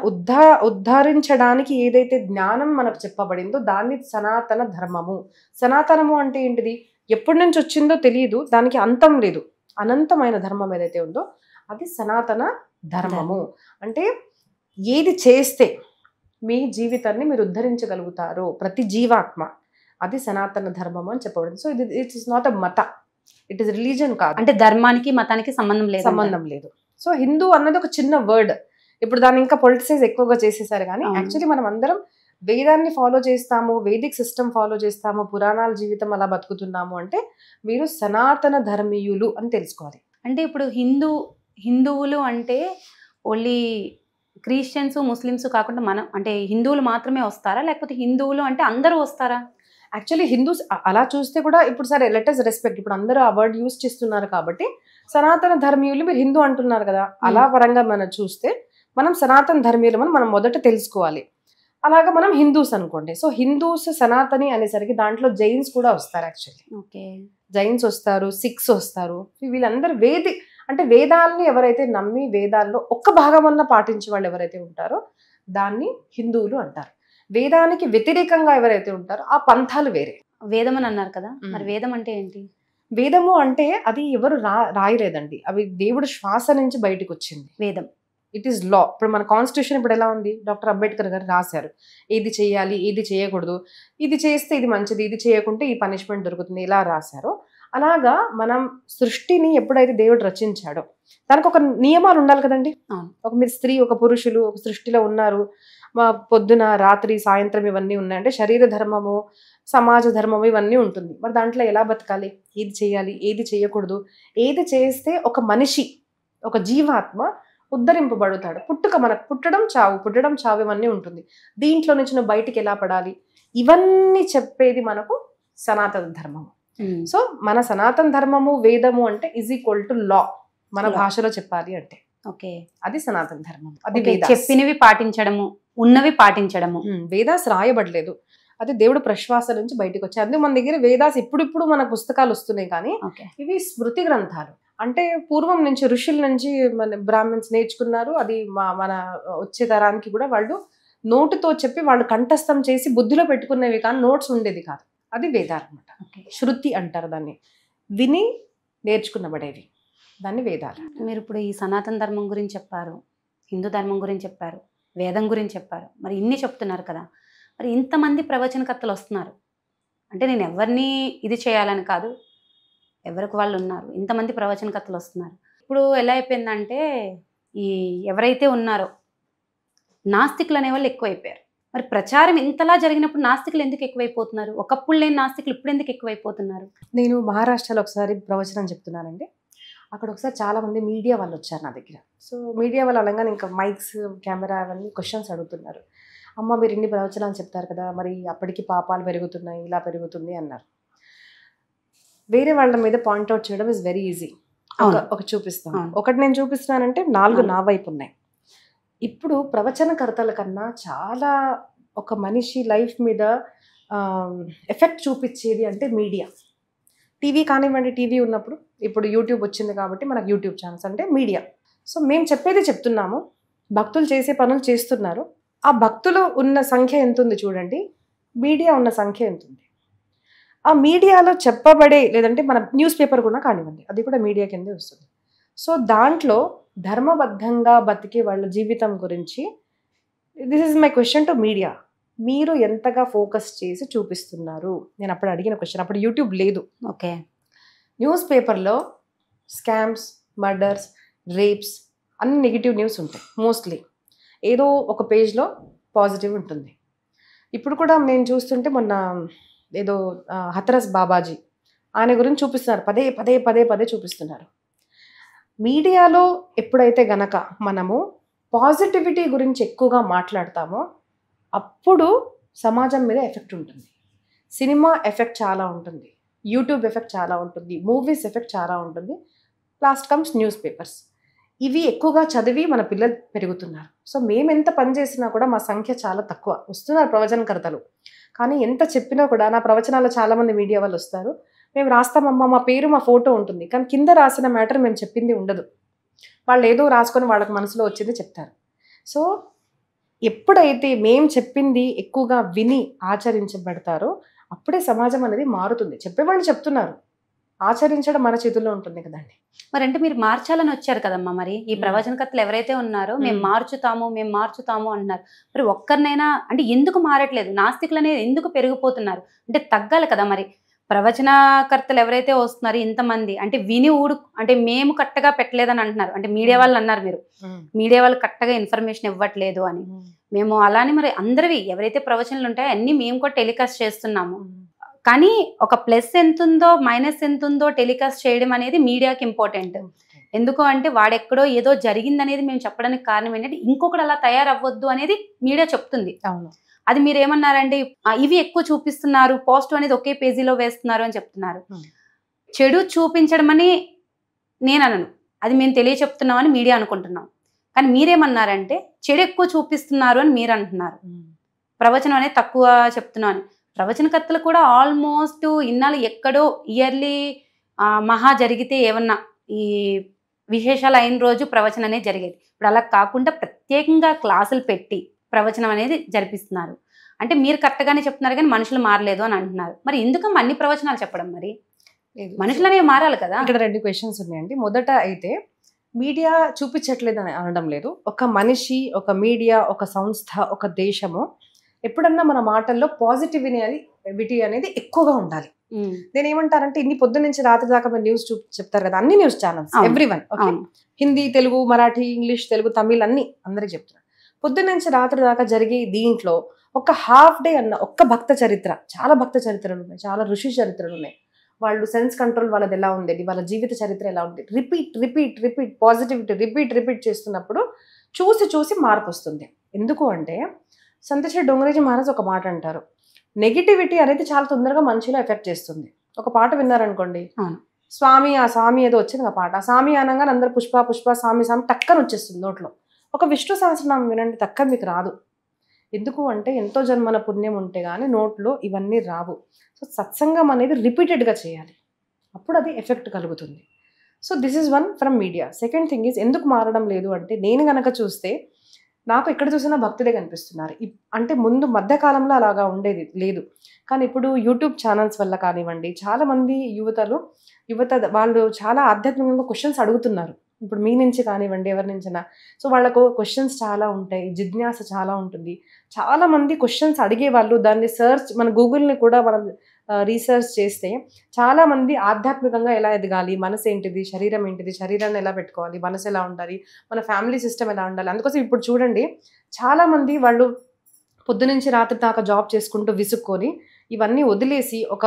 ఉద్ధరించడానికి ఏదైతే జ్ఞానం మనకు చెప్పబడిందో దాన్ని సనాతన ధర్మము. సనాతనము అంటే ఏంటిది? ఎప్పటి నుంచి వచ్చిందో తెలియదు, దానికి అంతం లేదు. అనంతమైన ధర్మం ఏదైతే ఉందో అది సనాతన ధర్మము. అంటే ఏది చేస్తే మీ జీవితాన్ని మీరు ఉద్ధరించగలుగుతారో ప్రతి జీవాత్మ, అది సనాతన ధర్మము అని చెప్పబడింది. So it is not a మత, ఇట్ ఇస్ రిలీజన్ కాదు. అంటే ధర్మానికి మతానికి సంబంధం లేదు. సో హిందూ అన్నది ఒక చిన్న వర్డ్. ఇప్పుడు దాన్ని ఇంకా పొలిటిసైజ్ ఎక్కువగా చేసేసారు. కానీ యాక్చువల్లీ మనం అందరం వేదాన్ని ఫాలో చేస్తాము, వేదిక్ సిస్టమ్ ఫాలో చేస్తాము, పురాణాల జీవితం అలా బతుకుతున్నాము అంటే మీరు సనాతన ధర్మీయులు అని తెలుసుకోవాలి. అంటే ఇప్పుడు హిందువులు అంటే ఓన్లీ క్రిస్టియన్స్, ముస్లిమ్స్ కాకుండా మనం అంటే హిందువులు మాత్రమే వస్తారా, లేకపోతే హిందువులు అంటే అందరూ వస్తారా? యాక్చువల్లీ హిందూస్ అలా చూస్తే కూడా ఇప్పుడు సరే లెట్ us రెస్పెక్ట్, ఇప్పుడు అందరూ ఆ వర్డ్ యూజ్ చేస్తున్నారు కాబట్టి సనాతన ధర్మీయులు మీరు హిందూ అంటున్నారు కదా, అలా పరంగా మనం చూస్తే మనం సనాతన ధర్మీయులు మనం మొదట తెలుసుకోవాలి. అలాగా మనం హిందూస్ అనుకోండి. సో హిందూస్ సనాతని అనేసరికి దాంట్లో జైన్స్ కూడా వస్తారు. యాక్చువల్లీ ఓకే, జైన్స్ వస్తారు, సిఖ్స్ వస్తారు. వీళ్ళందరూ అంటే వేదాలని ఎవరైతే నమ్మి వేదాల్లో ఒక్క భాగమన్నా పాటించే వాళ్ళు ఎవరైతే ఉంటారో దాన్ని హిందువులు అంటారు. వేదానికి వ్యతిరేకంగా ఎవరైతే ఉంటారో ఆ పంథాలు వేరే. వేదం అని అన్నారు కదా, మరి వేదం అంటే ఏంటి? వేదము అంటే అది ఎవరు రాయలేదండి, అవి దేవుడు శ్వాస నుంచి బయటకు వచ్చింది వేదం. It is law. ఇప్పుడు మన కాన్స్టిట్యూషన్ ఇప్పుడు ఎలా ఉంది, డాక్టర్ అంబేద్కర్ గారు రాశారు ఏది చేయాలి, ఏది చేయకూడదు, ఇది చేస్తే ఇది మంచిది, ఇది చేయకుంటే ఈ పనిష్మెంట్ దొరుకుతుంది, ఇలా రాశారో అలాగా మనం సృష్టిని ఎప్పుడైతే దేవుడు రచించాడో దానికి ఒక నియమాలు ఉండాలి కదండి. ఒక మీరు స్త్రీ, ఒక పురుషులు ఒక సృష్టిలో ఉన్నారు, పొద్దున రాత్రి సాయంత్రం ఇవన్నీ ఉన్నాయంటే శరీర ధర్మము, సమాజ ధర్మము ఇవన్నీ ఉంటుంది. మరి దాంట్లో ఎలా బతకాలి, ఏది చేయాలి, ఏది చేయకూడదు, ఏది చేస్తే ఒక మనిషి, ఒక జీవాత్మ ఉద్ధరింపబడతాడు. మనకు పుట్టడం చావు ఇవన్నీ ఉంటుంది. దీంట్లో నుంచి నువ్వు బయటికి ఎలా పడాలి, ఇవన్నీ చెప్పేది మనకు సనాతన ధర్మము. సో మన సనాతన ధర్మము వేదము అంటే ఈజ్ ఈక్వల్ టు లా, మన భాషలో చెప్పాలి అంటే. ఓకే, అది సనాతన ధర్మం. అది చెప్పినవి పాటించడము, ఉన్నవి పాటించడము. వేదాస్ రాయబడలేదు, అది దేవుడు ప్రశ్వాస నుంచి బయటకు వచ్చాయి. అందుకే మన దగ్గర వేదాస్ ఇప్పుడు మన పుస్తకాలు వస్తున్నాయి, కానీ ఇవి స్మృతి గ్రంథాలు. అంటే పూర్వం నుంచి ఋషుల నుంచి మన బ్రాహ్మణ్స్ నేర్చుకున్నారు. అది మన వచ్చే తరానికి కూడా వాళ్ళు నోటుతో చెప్పి వాళ్ళు కంఠస్థం చేసి బుద్ధిలో పెట్టుకునేవి, కానీ నోట్స్ ఉండేది కాదు. అది వేదాలు అనమాట. శృతి అంటారు దాన్ని, విని నేర్చుకున్నబడేవి, దాన్ని వేదాలు. మీరు ఇప్పుడు ఈ సనాతన ధర్మం గురించి చెప్పారు, హిందూ ధర్మం గురించి చెప్పారు, వేదం గురించి చెప్పారు, మరి ఇన్ని చెప్తున్నారు కదా, మరి ఇంతమంది ప్రవచనకర్తలు వస్తున్నారు అంటే నేను ఎవరిని ఇది చేయాలని కాదు, ఎవరికి వాళ్ళు ఉన్నారు, ఇంతమంది ప్రవచనకర్తలు వస్తున్నారు. ఇప్పుడు ఎలా అయిపోయిందంటే ఈ ఎవరైతే ఉన్నారో నాస్తికులు అనేవాళ్ళు ఎక్కువైపోయారు. మరి ప్రచారం ఇంతలా జరిగినప్పుడు నాస్తికులు ఎందుకు ఎక్కువైపోతున్నారు? ఒకప్పుడు లేని నాస్తికులు ఇప్పుడు ఎందుకు ఎక్కువైపోతున్నారు? నేను మహారాష్ట్రలో ఒకసారి ప్రవచనం చెప్తున్నానండి. అక్కడ ఒకసారి చాలామంది మీడియా వాళ్ళు వచ్చారు నా దగ్గర. సో మీడియా వాళ్ళు అనగానే ఇంకా మైక్స్, కెమెరా అవన్నీ క్వశ్చన్స్ అడుగుతున్నారు. అమ్మ మీరు ఇన్ని ప్రవచనాలు చెప్తారు కదా, మరి అప్పటికి పాపాలు పెరుగుతున్నాయి, ఇలా పెరుగుతుంది అన్నారు. వేరే వాళ్ళ మీద పాయింట్అవుట్ చేయడం ఇస్ వెరీ ఈజీ. ఒక చూపిస్తాను, ఒకటి నేను చూపిస్తున్నానంటే 4 నా వైపు ఉన్నాయి. ఇప్పుడు ప్రవచనకర్తల కన్నా చాలా ఒక మనిషి లైఫ్ మీద ఎఫెక్ట్ చూపించేది అంటే మీడియా. టీవీ కానివ్వండి, టీవీ ఉన్నప్పుడు ఇప్పుడు యూట్యూబ్ వచ్చింది కాబట్టి మనకు యూట్యూబ్ ఛానల్స్ అంటే మీడియా. సో మేము చెప్పేది చెప్తున్నాము, భక్తులు చేసే పనులు చేస్తున్నారు. ఆ భక్తులు ఉన్న సంఖ్య ఎంత ఉంది చూడండి, మీడియా ఉన్న సంఖ్య ఎంత ఉంది. ఆ మీడియాలో చెప్పబడే, లేదంటే మన న్యూస్ పేపర్ కూడా కానివ్వండి, అది కూడా మీడియా కిందే వస్తుంది. సో దాంట్లో ధర్మబద్ధంగా బతికే వాళ్ళ జీవితం గురించి, this is my question to media, మీరు ఎంతగా ఫోకస్ చేసి చూపిస్తున్నారు? నేను అప్పుడు అడిగిన క్వశ్చన్. అప్పుడు యూట్యూబ్ లేదు. ఓకే. న్యూస్ పేపర్లో స్కామ్స్, మర్డర్స్, రేప్స్ అన్ని నెగిటివ్ న్యూస్ ఉంటాయి మోస్ట్లీ. ఏదో ఒక పేజ్లో పాజిటివ్ ఉంటుంది. ఇప్పుడు కూడా నేను చూస్తుంటే మొన్న ఏదో హతరస్ బాబాజీ ఆయన గురించి చూపిస్తున్నారు, పదే పదే పదే పదే చూపిస్తున్నారు. మీడియాలో ఎప్పుడైతే గనక మనము పాజిటివిటీ గురించి ఎక్కువగా మాట్లాడతామో అప్పుడు సమాజం మీద ఎఫెక్ట్ ఉంటుంది. సినిమా ఎఫెక్ట్ చాలా ఉంటుంది, యూట్యూబ్ ఎఫెక్ట్ చాలా ఉంటుంది, మూవీస్ ఎఫెక్ట్ చాలా ఉంటుంది. Last comes news papers. ఇవి ఎక్కువగా చదివి మన పిల్లలు పెరుగుతున్నారు. సో మేము ఎంత పని చేసినా కూడా మా సంఖ్య చాలా తక్కువ. వస్తున్నారు ప్రవచనకర్తలు, కానీ ఎంత చెప్పినా కూడా, నా ప్రవచనాల్లో చాలామంది మీడియా వాళ్ళు వస్తారు, మేము రాస్తామమ్మా, మా పేరు మా ఫోటో ఉంటుంది, కానీ కింద రాసిన మ్యాటర్ మేము చెప్పింది ఉండదు. వాళ్ళు ఏదో రాసుకొని వాళ్ళకి మనసులో వచ్చింది చెప్తారు. సో ఎప్పుడైతే మేము చెప్పింది ఎక్కువగా విని ఆచరించబడతారో అప్పుడే సమాజం అనేది మారుతుంది. చెప్పేవాళ్ళు చెప్తున్నారు, ఆచరించడం మన చేతుల్లో ఉంటుంది కదండి. మరి అంటే మీరు మార్చాలని వచ్చారు కదమ్మా, మరి ఈ ప్రవచనకర్తలు ఎవరైతే ఉన్నారో మేము మార్చుతాము అంటున్నారు. మరి ఒక్కరినైనా అంటే ఎందుకు మారట్లేదు? నాస్తికులు అనేది ఎందుకు పెరిగిపోతున్నారు? అంటే తగ్గాలి కదా. మరి ప్రవచనకర్తలు ఎవరైతే వస్తున్నారో ఇంతమంది, అంటే విని అంటే మేము కరెక్ట్గా పెట్టలేదని అంటున్నారు. అంటే మీడియా వాళ్ళు అన్నారు, మీరు మీడియా వాళ్ళు కరెక్ట్గా ఇన్ఫర్మేషన్ ఇవ్వట్లేదు అని. మేము అలానే మరి అందరివి ఎవరైతే ప్రవచనాలు ఉంటాయో అన్నీ మేము కూడా టెలికాస్ట్ చేస్తున్నాము. కానీ ఒక ప్లస్ ఎంత ఉందో మైనస్ ఎంత ఉందో టెలికాస్ట్ చేయడం అనేది మీడియాకి ఇంపార్టెంట్. ఎందుకు అంటే వాడెక్కడో ఏదో జరిగిందనేది మేము చెప్పడానికి కారణం ఏంటంటే ఇంకొకటి అలా తయారవ్వద్దు అనేది మీడియా చెప్తుంది. అవును. అది మీరు ఏమన్నారంటే ఇవి ఎక్కువ చూపిస్తున్నారు, పాజిటివ్ అనేది ఒకే పేజీలో వేస్తున్నారు అని చెప్తున్నారు. చెడు చూపించడం అని నేను అనను, అది మేము తెలియచెప్తున్నామని మీడియా అనుకుంటున్నాం. కానీ మీరేమన్నారంటే చెడు ఎక్కువ చూపిస్తున్నారు అని మీరు అంటున్నారు, ప్రవచనం అనేది తక్కువ చెప్తున్నాం అని. ప్రవచనకర్తలు కూడా ఆల్మోస్ట్ ఇన్నాళ్ళు ఎక్కడో ఇయర్లీ మహా జరిగితే ఏమన్నా ఈ విశేషాలు అయిన రోజు ప్రవచనం అనేది జరిగేది. ఇప్పుడు అలా కాకుండా ప్రత్యేకంగా క్లాసులు పెట్టి ప్రవచనం అనేది జరిపిస్తున్నారు. అంటే మీరు కరెక్ట్గానే చెప్తున్నారు కానీ మనుషులు మారలేదు అని అంటున్నారు. మరి ఎందుకు అన్ని ప్రవచనాలు చెప్పడం? మరి మనుషులు అనేవి మారాలి కదా. ఇక్కడ 2 క్వశ్చన్స్ ఉన్నాయండి. మొదట అయితే మీడియా చూపించట్లేదు అని అనడం లేదు. ఒక మనిషి, ఒక మీడియా, ఒక సంస్థ, ఒక దేశము ఎప్పుడన్నా మన మాటల్లో పాజిటివిటీ అనేది ఎక్కువగా ఉండాలి. నేను ఏమంటారంటే ఇన్ని పొద్దు నుంచి రాత్రి దాకా మీరు న్యూస్ చెప్తారు కదా, అన్ని news channels, everyone, Hindi, Telugu, Marathi, English, Telugu, Tamil అన్ని అందరికి చెప్తున్నారు. పొద్దు నుంచి రాత్రి దాకా జరిగే దీంట్లో ఒక హాఫ్ డే అన్న ఒక్క భక్త చరిత్ర, చాలా భక్త చరిత్రలు ఉన్నాయి, చాలా ఋషి చరిత్రలు ఉన్నాయి. వాళ్ళు సెన్స్ కంట్రోల్ వాళ్ళది ఎలా ఉండేది, వాళ్ళ జీవిత చరిత్ర ఎలా ఉండేది, రిపీట్ పాజిటివిటీ రిపీట్ చేస్తున్నప్పుడు చూసి మార్పు వస్తుంది. ఎందుకు అంటే సంతశ్రీ డోంగరేజీ మహారాజ్ ఒక మాట అంటారు, నెగిటివిటీ అనేది చాలా తొందరగా మనిషిలో ఎఫెక్ట్ చేస్తుంది. ఒక పాట విన్నారనుకోండి, స్వామి ఆ స్వామి ఏదో వచ్చింది ఆ పాట, ఆ స్వామి అనగానే అందరు పుష్ప స్వామి టక్కన వచ్చేస్తుంది నోట్లో. ఒక విష్ణు సహస్రనామం వినండి, టక్కన మీకు రాదు. ఎందుకు అంటే ఎంతో జన్మల పుణ్యం ఉంటే కానీ నోట్లో ఇవన్నీ రావు. సో సత్సంగం అనేది రిపీటెడ్గా చేయాలి, అప్పుడు అది ఎఫెక్ట్ కలుగుతుంది. So this is one from media. Second thing is ఎందుకు మారడం లేదు అంటే, నేను గనక చూస్తే నాకు ఎక్కడ చూసినా భక్తులే కనిపిస్తున్నారు. అంటే ముందు మధ్యకాలంలో అలాగా ఉండేది లేదు, కానీ ఇప్పుడు యూట్యూబ్ ఛానల్స్ వల్ల కానివ్వండి, చాలామంది యువత వాళ్ళు చాలా ఆధ్యాత్మికంగా క్వశ్చన్స్ అడుగుతున్నారు. ఇప్పుడు మీ నుంచి కానివ్వండి, ఎవరి నుంచినా. సో వాళ్ళకు క్వశ్చన్స్ చాలా ఉంటాయి, జిజ్ఞాస చాలా ఉంటుంది. చాలామంది క్వశ్చన్స్ అడిగేవాళ్ళు, దాన్ని మన గూగుల్ని కూడా మనం రీసెర్చ్ చేస్తే చాలామంది ఆధ్యాత్మికంగా ఎలా ఎదగాలి, మనసు ఏంటిది, శరీరం ఏంటిది, శరీరాన్ని ఎలా పెట్టుకోవాలి, మనసు ఎలా ఉండాలి, మన ఫ్యామిలీ సిస్టమ్ ఎలా ఉండాలి. అందుకోసం ఇప్పుడు చూడండి, చాలామంది వాళ్ళు పొద్దునుంచి రాత్రి దాకా జాబ్ చేసుకుంటూ విసుక్కొని ఇవన్నీ వదిలేసి ఒక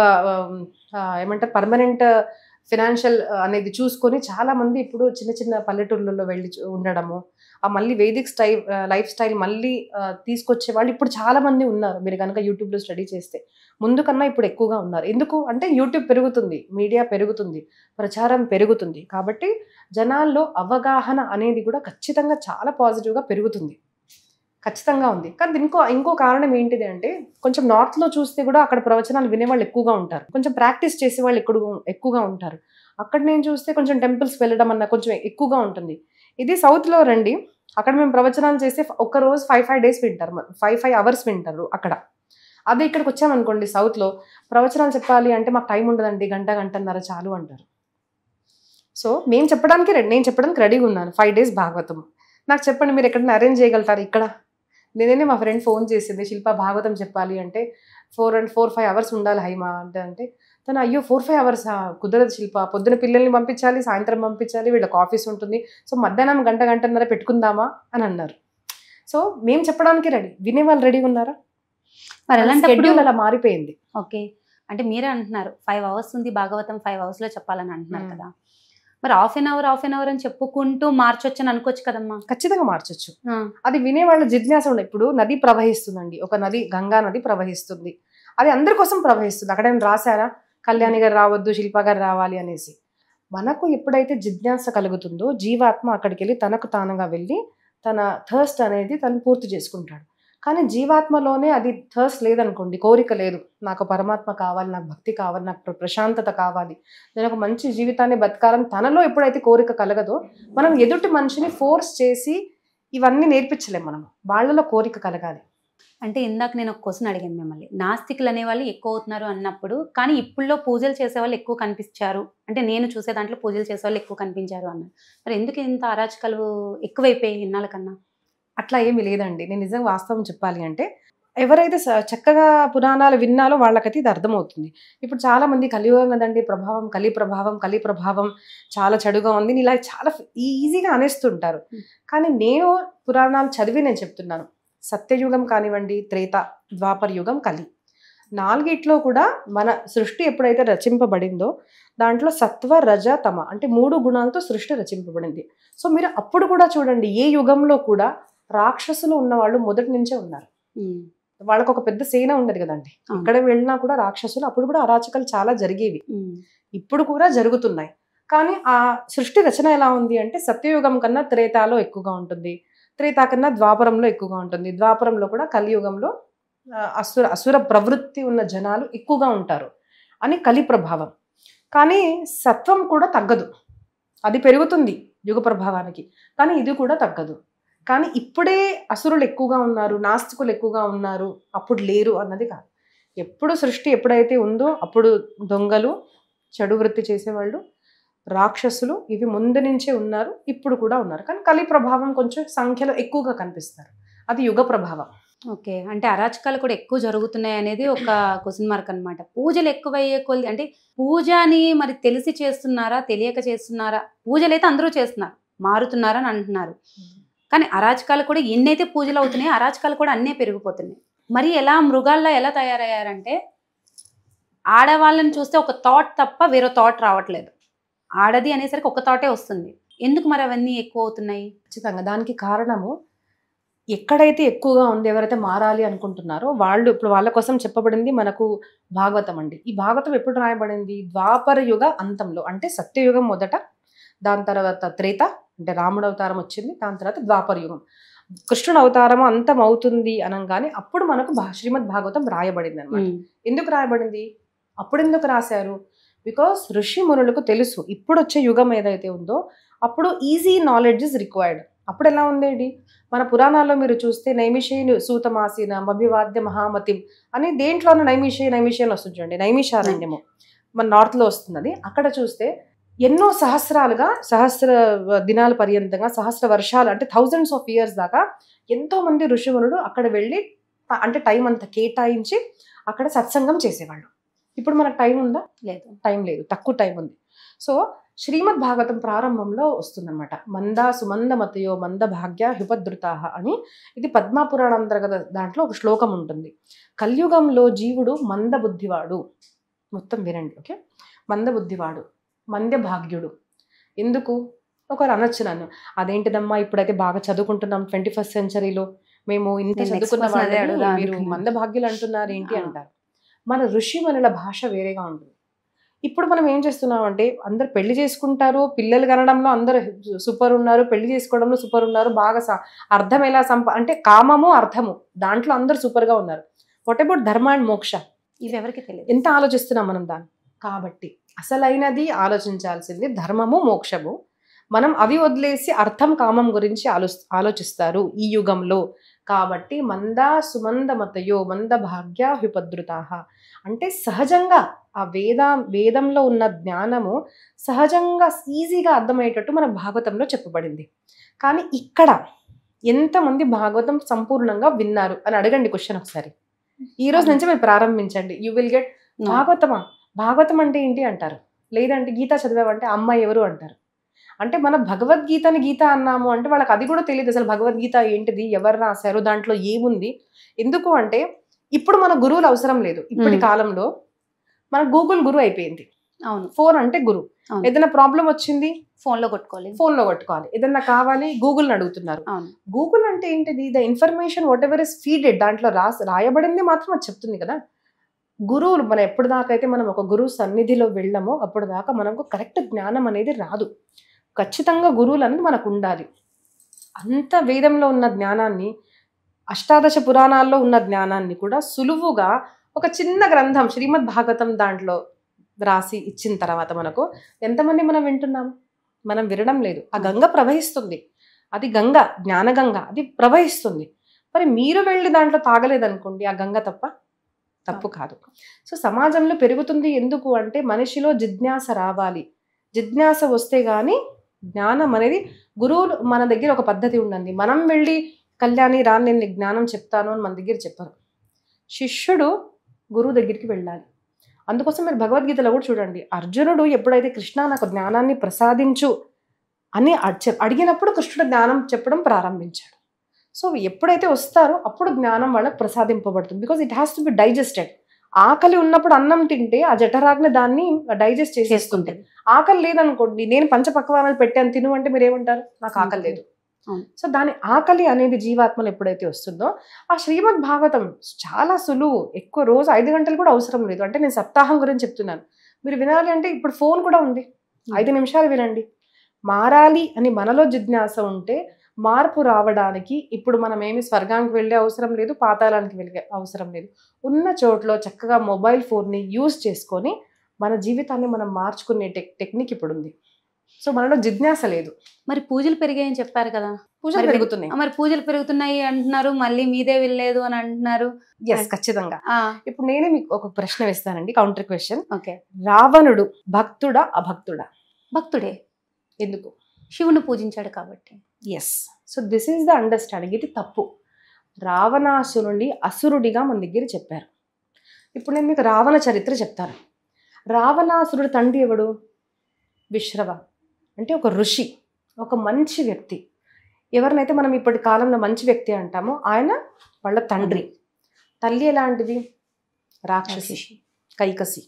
ఏమంటారు పర్మనెంట్ ఫినాన్షియల్ అనేది చూసుకొని చాలా మంది ఇప్పుడు చిన్న చిన్న పల్లెటూర్లలో వెళ్ళి ఉండడము, ఆ మళ్ళీ వేదిక్ లైఫ్ స్టైల్ మళ్ళీ తీసుకొచ్చే వాళ్ళు ఇప్పుడు చాలా మంది ఉన్నారు. మీరు కనుక యూట్యూబ్లో స్టడీ చేస్తే ముందు కన్నా ఇప్పుడు ఎక్కువగా ఉన్నారు. ఎందుకు అంటే యూట్యూబ్ పెరుగుతుంది, మీడియా పెరుగుతుంది, ప్రచారం పెరుగుతుంది. కాబట్టి జనాల్లో అవగాహన అనేది కూడా ఖచ్చితంగా చాలా పాజిటివ్గా పెరుగుతుంది, ఖచ్చితంగా ఉంది. కానీ ఇంకో కారణం ఏంటిది అంటే కొంచెం నార్త్లో చూస్తే కూడా అక్కడ ప్రవచనాలు వినేవాళ్ళు ఎక్కువగా ఉంటారు, కొంచెం ప్రాక్టీస్ చేసే వాళ్ళు ఎక్కువగా ఉంటారు. అక్కడ నేను చూస్తే కొంచెం టెంపుల్స్ వెళ్ళడం అన్న కొంచెం ఎక్కువగా ఉంటుంది. ఇది సౌత్లో రండి, అక్కడ మేము ప్రవచనాలు చేస్తే ఒక్కరోజు 5 days వింటారు, 5 hours వింటారు అక్కడ. అదే ఇక్కడికి వచ్చామనుకోండి సౌత్లో ప్రవచనాలు చెప్పాలి అంటే మాకు టైం ఉండదండి, గంటన్నర చాలు అంటారు. సో నేను చెప్పడానికి రెడీగా ఉన్నాను. 5 days భాగవతం నాకు చెప్పండి, మీరు ఎక్కడైనా అరేంజ్ చేయగలుగుతారు ఇక్కడ? నేనే మా ఫ్రెండ్ ఫోన్ చేసింది, శిల్ప భాగవతం చెప్పాలి అంటే 4-5 hours ఉండాలి హైమా అంటే తను అయ్యో 4-5 hours కుదరదు శిల్ప, పొద్దున పిల్లల్ని పంపించాలి, సాయంత్రం పంపించాలి, వీళ్ళకి ఆఫీస్ ఉంటుంది, సో మధ్యాహ్నం గంటన్నర పెట్టుకుందామా అని అన్నారు. సో మేము చెప్పడానికి రెడీ, వినేవాళ్ళు రెడీగా ఉన్నారా? మరి అలాంటప్పుడు అలా మారిపోయింది. ఓకే, అంటే మీరే అంటున్నారు 5 hours ఉంది భాగవతం, 5 hours లో చెప్పాలని అంటున్నారు కదా, మరి హాఫ్ అన్ అవర్ అని చెప్పుకుంటూ మార్చొచ్చు అని అనుకోవచ్చు కదమ్మా? ఖచ్చితంగా మార్చొచ్చు. అది వినేవాళ్ళ జిజ్ఞాస ఉండే. ఇప్పుడు నది ప్రవహిస్తుందండి, ఒక నది గంగా నది ప్రవహిస్తుంది, అది అందరి కోసం ప్రవహిస్తుంది. అక్కడ ఏం రాశారా కళ్యాణి గారు రావద్దు, శిల్ప గారు రావాలి అనేసి? మనకు ఎప్పుడైతే జిజ్ఞాస కలుగుతుందో జీవాత్మ అక్కడికి వెళ్ళి తనకు తానుగా వెళ్ళి తన థర్స్ట్ అనేది తను పూర్తి చేసుకుంటాడు. కానీ జీవాత్మలోనే అది థర్స్ట్ లేదనుకోండి, కోరిక లేదు, నాకు పరమాత్మ కావాలి, నాకు భక్తి కావాలి, నాకు ప్రశాంతత కావాలి, నేను ఒక మంచి జీవితాన్ని బతకాలని తనలో ఎప్పుడైతే కోరిక కలగదో మనం ఎదుటి మనిషిని ఫోర్స్ చేసి ఇవన్నీ నేర్పించలేం. మనం వాళ్ళలో కోరిక కలగాలి. అంటే ఇందాక నేను ఒక క్వశ్చన్ అడిగాను మిమ్మల్ని, నాస్తికులు అనేవాళ్ళు ఎక్కువ అవుతున్నారు అన్నప్పుడు, కానీ ఇప్పుడులో పూజలు చేసేవాళ్ళు ఎక్కువ కనిపించారు అంటే, నేను చూసే దాంట్లో పూజలు చేసేవాళ్ళు ఎక్కువ కనిపించారు అన్నారు. మరి ఎందుకు ఇంత అరాచకాలు ఎక్కువైపోయాయి ఇన్నాళ్ళ కన్నా? అట్లా ఏమీ లేదండి. నేను నిజంగా వాస్తవం చెప్పాలి అంటే ఎవరైతే చక్కగా పురాణాలు విన్నాలో వాళ్ళకైతే ఇది అర్థమవుతుంది. ఇప్పుడు చాలా మంది కలియుగం కదండి, కలి ప్రభావం చాలా చెడుగా ఉంది, ఇలా చాలా ఈజీగా అనేస్తుంటారు. కానీ నేను పురాణాలు చదివి నేను చెప్తున్నాను, సత్యయుగం కానివ్వండి, త్రేత, ద్వాపర యుగం, కలి, నాలుగిట్లో కూడా మన సృష్టి ఎప్పుడైతే రచింపబడిందో దాంట్లో సత్వ, రజ, తమ అంటే 3 గుణాలతో సృష్టి రచింపబడింది. సో మీరు అప్పుడు కూడా చూడండి, ఏ యుగంలో కూడా రాక్షసులు ఉన్నవాళ్ళు మొదటి నుంచే ఉన్నారు. వాళ్ళకు ఒక పెద్ద సేన ఉండదు కదండి, ఇక్కడ వెళ్ళినా కూడా రాక్షసులు, అప్పుడు కూడా అరాచకాలు చాలా జరిగేవి, ఇప్పుడు కూడా జరుగుతున్నాయి. కానీ ఆ సృష్టి రచన ఎలా ఉంది అంటే సత్యయుగం కన్నా త్రేతాలో ఎక్కువగా ఉంటుంది, త్రేతా కన్నా ద్వాపరంలో ఎక్కువగా ఉంటుంది, ద్వాపరంలో కూడా కలియుగంలో అసుర ప్రవృత్తి ఉన్న జనాలు ఎక్కువగా ఉంటారు అని కలి ప్రభావం. కానీ సత్వం కూడా తగ్గదు, అది పెరుగుతుంది యుగ ప్రభావానికి, కానీ ఇది కూడా తగ్గదు. కానీ ఇప్పుడే అసురులు ఎక్కువగా ఉన్నారు, నాస్తికులు ఎక్కువగా ఉన్నారు, అప్పుడు లేరు అన్నది కాదు. ఎప్పుడు సృష్టి ఎప్పుడైతే ఉందో అప్పుడు దొంగలు, చెడు వృత్తి చేసేవాళ్ళు, రాక్షసులు ఇవి ముందు నుంచే ఉన్నారు, ఇప్పుడు కూడా ఉన్నారు. కానీ కలి ప్రభావం కొంచెం సంఖ్యలో ఎక్కువగా కనిపిస్తారు, అది యుగ ప్రభావం. ఓకే, అంటే అరాచకాలు కూడా ఎక్కువ జరుగుతున్నాయి అనేది ఒక క్వశ్చన్ మార్క్ అనమాట. పూజలు ఎక్కువయ్యే కొద్ది, అంటే పూజని మరి తెలిసి చేస్తున్నారా, తెలియక చేస్తున్నారా? పూజలు అయితే అందరూ చేస్తున్నారు, మారుతున్నారా అని అంటున్నారు. కానీ అరాచకాలు కూడా ఎన్నైతే పూజలు అవుతున్నాయి, అరాచకాలు కూడా అన్నీ పెరిగిపోతున్నాయి. మరి ఎలా మృగాల్లో ఎలా తయారయ్యారంటే, ఆడవాళ్ళని చూస్తే ఒక థాట్ తప్ప వేరే థాట్ రావట్లేదు, ఆడది అనేసరికి ఒక థాటే వస్తుంది. ఎందుకు మరి అవన్నీ ఎక్కువ అవుతున్నాయి? ఖచ్చితంగా దానికి కారణము ఎక్కడైతే ఎక్కువగా ఉంది, ఎవరైతే మారాలి అనుకుంటున్నారో వాళ్ళు, ఇప్పుడు వాళ్ళ కోసం చెప్పబడింది మనకు భాగవతం అండి. ఈ భాగవతం ఎప్పుడు రాయబడింది? ద్వాపర యుగ అంతంలో, అంటే సత్యయుగం మొదట, దాని తర్వాత త్రేత అంటే రాముడు అవతారం వచ్చింది, దాని తర్వాత ద్వాపర యుగం, కృష్ణుడు అవతారం అంతం అవుతుంది అనగానే అప్పుడు మనకు శ్రీమద్ భాగవతం రాయబడింది అనమాట. ఎందుకు రాయబడింది? అప్పుడు ఎందుకు రాశారు? బికాస్ ఋషి మునులకు తెలుసు ఇప్పుడు వచ్చే యుగం ఏదైతే ఉందో అప్పుడు ఈజీ నాలెడ్జ్ ఇస్ రిక్వైర్డ్. అప్పుడు ఎలా ఉండేది? మన పురాణాల్లో మీరు చూస్తే నైమిషేయుని సూతమాసీన అభివాద్య మహామతిం అని దేంట్లోనూ నైమిషేయులు వస్తుంది చూడండి, నైమిషారణ్యము మన నార్త్లో వస్తున్నది. అక్కడ చూస్తే ఎన్నో సహస్ర దినాల పర్యంతంగా, సహస్ర వర్షాలు అంటే thousands of years దాకా ఎంతో మంది ఋషిమునులు అక్కడ వెళ్ళి అంటే టైం అంతా కేటాయించి అక్కడ సత్సంగం చేసేవాళ్ళు. ఇప్పుడు మనకు టైం ఉందా? లేదు, టైం లేదు, తక్కువ టైం ఉంది. సో శ్రీమద్ భాగవతం ప్రారంభంలో వస్తుందన్నమాట. మంద సుమంద మతయో మంద భాగ్య హ్యుపద్రుతాహ అని, ఇది పద్మపురాణ అంతర్గత దాంట్లో ఒక శ్లోకం ఉంటుంది. కలియుగంలో జీవుడు మంద బుద్ధివాడు, మొత్తం వినండి ఓకే, మంద బుద్ధివాడు, మంద్య భాగ్యుడు. ఎందుకు ఒకరు అనొచ్చు నన్ను, అదేంటిదమ్మా ఇప్పుడైతే బాగా చదువుకుంటున్నాం 21st సెంచరీలో, మేము ఇంత నేను next చదువుకున్న question అదే వాళ్ళని అడుగుదాం మీరు అనుకున్నాను. మందభాగ్యులు అంటున్నారు ఏంటి ఆ. అంటారు. మన ఋషిమణుల భాష వేరేగా ఉంటుంది. ఇప్పుడు మనం ఏం చేస్తున్నాం అంటే అందరు పెళ్లి చేసుకుంటారు, పిల్లలు కనడంలో అందరు సూపర్ ఉన్నారు, పెళ్లి చేసుకోవడంలో సూపర్ ఉన్నారు, బాగా అర్థం ఎలా అంటే కామము అర్థము దాంట్లో అందరు సూపర్గా ఉన్నారు. వాట్ అబౌట్ ధర్మ అండ్ మోక్ష? ఇవి ఎవరికి తెలియదు. ఎంత ఆలోచిస్తున్నాం మనం దాన్ని. కాబట్టి అసలైనది ఆలోచించాల్సింది ధర్మము మోక్షము. మనం అవి వదిలేసి అర్థం కామం గురించి ఆలోచిస్తారు ఈ యుగంలో. కాబట్టి మంద సుమంద మతయో మంద భాగ్య హ్యుపద్రుతాహ అంటే సహజంగా ఆ వేదంలో ఉన్న జ్ఞానము సహజంగా ఈజీగా అర్థమయ్యేటట్టు మన భాగవతంలో చెప్పబడింది. కానీ ఇక్కడ ఎంతమంది భాగవతం సంపూర్ణంగా విన్నారు అని అడగండి క్వశ్చన్ ఒకసారి. ఈ రోజు నుంచి మీరు ప్రారంభించండి. యూ విల్ గెట్ భాగవతమా, భాగవతం అంటే ఏంటి అంటారు. లేదంటే గీత చదివామంటే అమ్మ ఎవరు అంటారు. అంటే మన భగవద్గీతని గీత అన్నాము అంటే వాళ్ళకి అది కూడా తెలియదు అసలు భగవద్గీత ఏంటిది, ఎవరు రాశారు, దాంట్లో ఏముంది. ఎందుకు అంటే ఇప్పుడు మన గురువులు అవసరం లేదు. ఇప్పటి కాలంలో మన గూగుల్ గురువు అయిపోయింది. అవును, ఫోన్ అంటే గురువు. అవును. ఏదైనా ప్రాబ్లం వచ్చింది ఫోన్ లో కొట్టుకోవాలి, ఫోన్లో కొట్టుకోవాలి. ఏదన్నా కావాలి గూగుల్ని అడుగుతున్నారు. అవును, గూగుల్ అంటే ఏంటిది? The information whatever is feeded, దాంట్లో రాయబడింది మాత్రం అది చెప్తుంది కదా. గురువులు మనం ఎప్పుడు దాకా అయితే మనం ఒక గురువు సన్నిధిలో వెళ్ళామో అప్పుడు దాకా మనకు కరెక్ట్ జ్ఞానం అనేది రాదు. ఖచ్చితంగా గురువులు అనేది మనకు ఉండాలి. అంత వేదంలో ఉన్న జ్ఞానాన్ని, అష్టాదశ పురాణాల్లో ఉన్న జ్ఞానాన్ని కూడా సులువుగా ఒక చిన్న గ్రంథం శ్రీమద్ భాగవతం దాంట్లో రాసి ఇచ్చిన తర్వాత మనకు ఎంతమంది మనం వింటున్నాం? మనం వినడం లేదు. ఆ గంగ ప్రవహిస్తుంది, అది గంగ, జ్ఞానగంగ, అది ప్రవహిస్తుంది. మరి మీరు వెళ్ళి దాంట్లో తాగలేదనుకోండి, ఆ గంగ తప్పు కాదు. సో సమాజంలో పెరుగుతుంది ఎందుకు అంటే మనిషిలో జిజ్ఞాస రావాలి. జిజ్ఞాస వస్తే గానీ జ్ఞానం అనేది, గురువులు మన దగ్గర ఒక పద్ధతి ఉండండి. మనం వెళ్ళి కళ్యాణి రాని నేను జ్ఞానం చెప్తాను అని మన దగ్గర చెప్పరు. శిష్యుడు గురువు దగ్గరికి వెళ్ళాలి. అందుకోసం మీరు భగవద్గీతలో కూడా చూడండి, అర్జునుడు ఎప్పుడైతే కృష్ణ నాకు జ్ఞానాన్ని ప్రసాదించు అని అడిగినప్పుడు కృష్ణుడు జ్ఞానం చెప్పడం ప్రారంభించాడు. సో ఎప్పుడైతే వస్తారో అప్పుడు జ్ఞానం వాళ్ళకి ప్రసాదింపబడుతుంది. Because it has to be digested. ఆకలి ఉన్నప్పుడు అన్నం తింటే ఆ జఠరాగ్ని దాన్ని డైజెస్ట్ చేసేస్తుంది. ఆకలి లేదనుకోండి, నేను పంచపక్వానాలు పెట్టాను తిను అంటే మీరు ఏమంటారు? నాకు ఆకలి లేదు. సో దాని ఆకలి అనేది జీవాత్మలు ఎప్పుడైతే వస్తుందో, ఆ శ్రీమద్ భాగవతం చాలా సులువు. ఎక్కువ రోజు 5 గంటలు కూడా అవసరం లేదు. అంటే నేను సప్తాహం గురించి చెప్తున్నాను. మీరు వినాలి అంటే ఇప్పుడు ఫోన్ కూడా ఉంది, 5 నిమిషాలు వినండి. మారాలి అని మనలో జిజ్ఞాస ఉంటే మార్పు రావడానికి ఇప్పుడు మనం ఏమి స్వర్గానికి వెళ్ళే అవసరం లేదు, పాతాళానికి వెళ్ళే అవసరం లేదు. ఉన్న చోట్లో చక్కగా మొబైల్ ఫోన్ని యూజ్ చేసుకొని మన జీవితాన్ని మనం మార్చుకునే టెక్నిక్ ఇప్పుడు ఉంది. సో మనలో జిజ్ఞాస లేదు. మరి పూజలు పెరిగాయని చెప్పారు కదా, పూజలు పెరుగుతున్నాయి. మరి పూజలు పెరుగుతున్నాయి అంటున్నారు, మళ్ళీ మీదే వెళ్ళలేదు అని అంటున్నారు. ఎస్, ఖచ్చితంగా. ఇప్పుడు నేనే మీకు ఒక ప్రశ్న వేస్తానండి, కౌంటర్ క్వశ్చన్. ఓకే, రావణుడు భక్తుడా అభక్తుడా? భక్తుడే. ఎందుకు? శివుని పూజించాడు కాబట్టి. Yes. So this is the understanding. ఇది తప్పు. రావణాసురుడి అసురుడిగా మన దగ్గర చెప్పారు. ఇప్పుడు నేను మీకు రావణ చరిత్ర చెప్తాను. రావణాసురుడి తండ్రి ఎవడు? విశ్రవ, అంటే ఒక ఋషి, ఒక మంచి వ్యక్తి. ఎవరినైతే మనం ఇప్పటి కాలంలో మంచి వ్యక్తి అంటామో ఆయన వాళ్ళ తండ్రి. తల్లి ఎలాంటిది? రాక్షసి, కైకసి.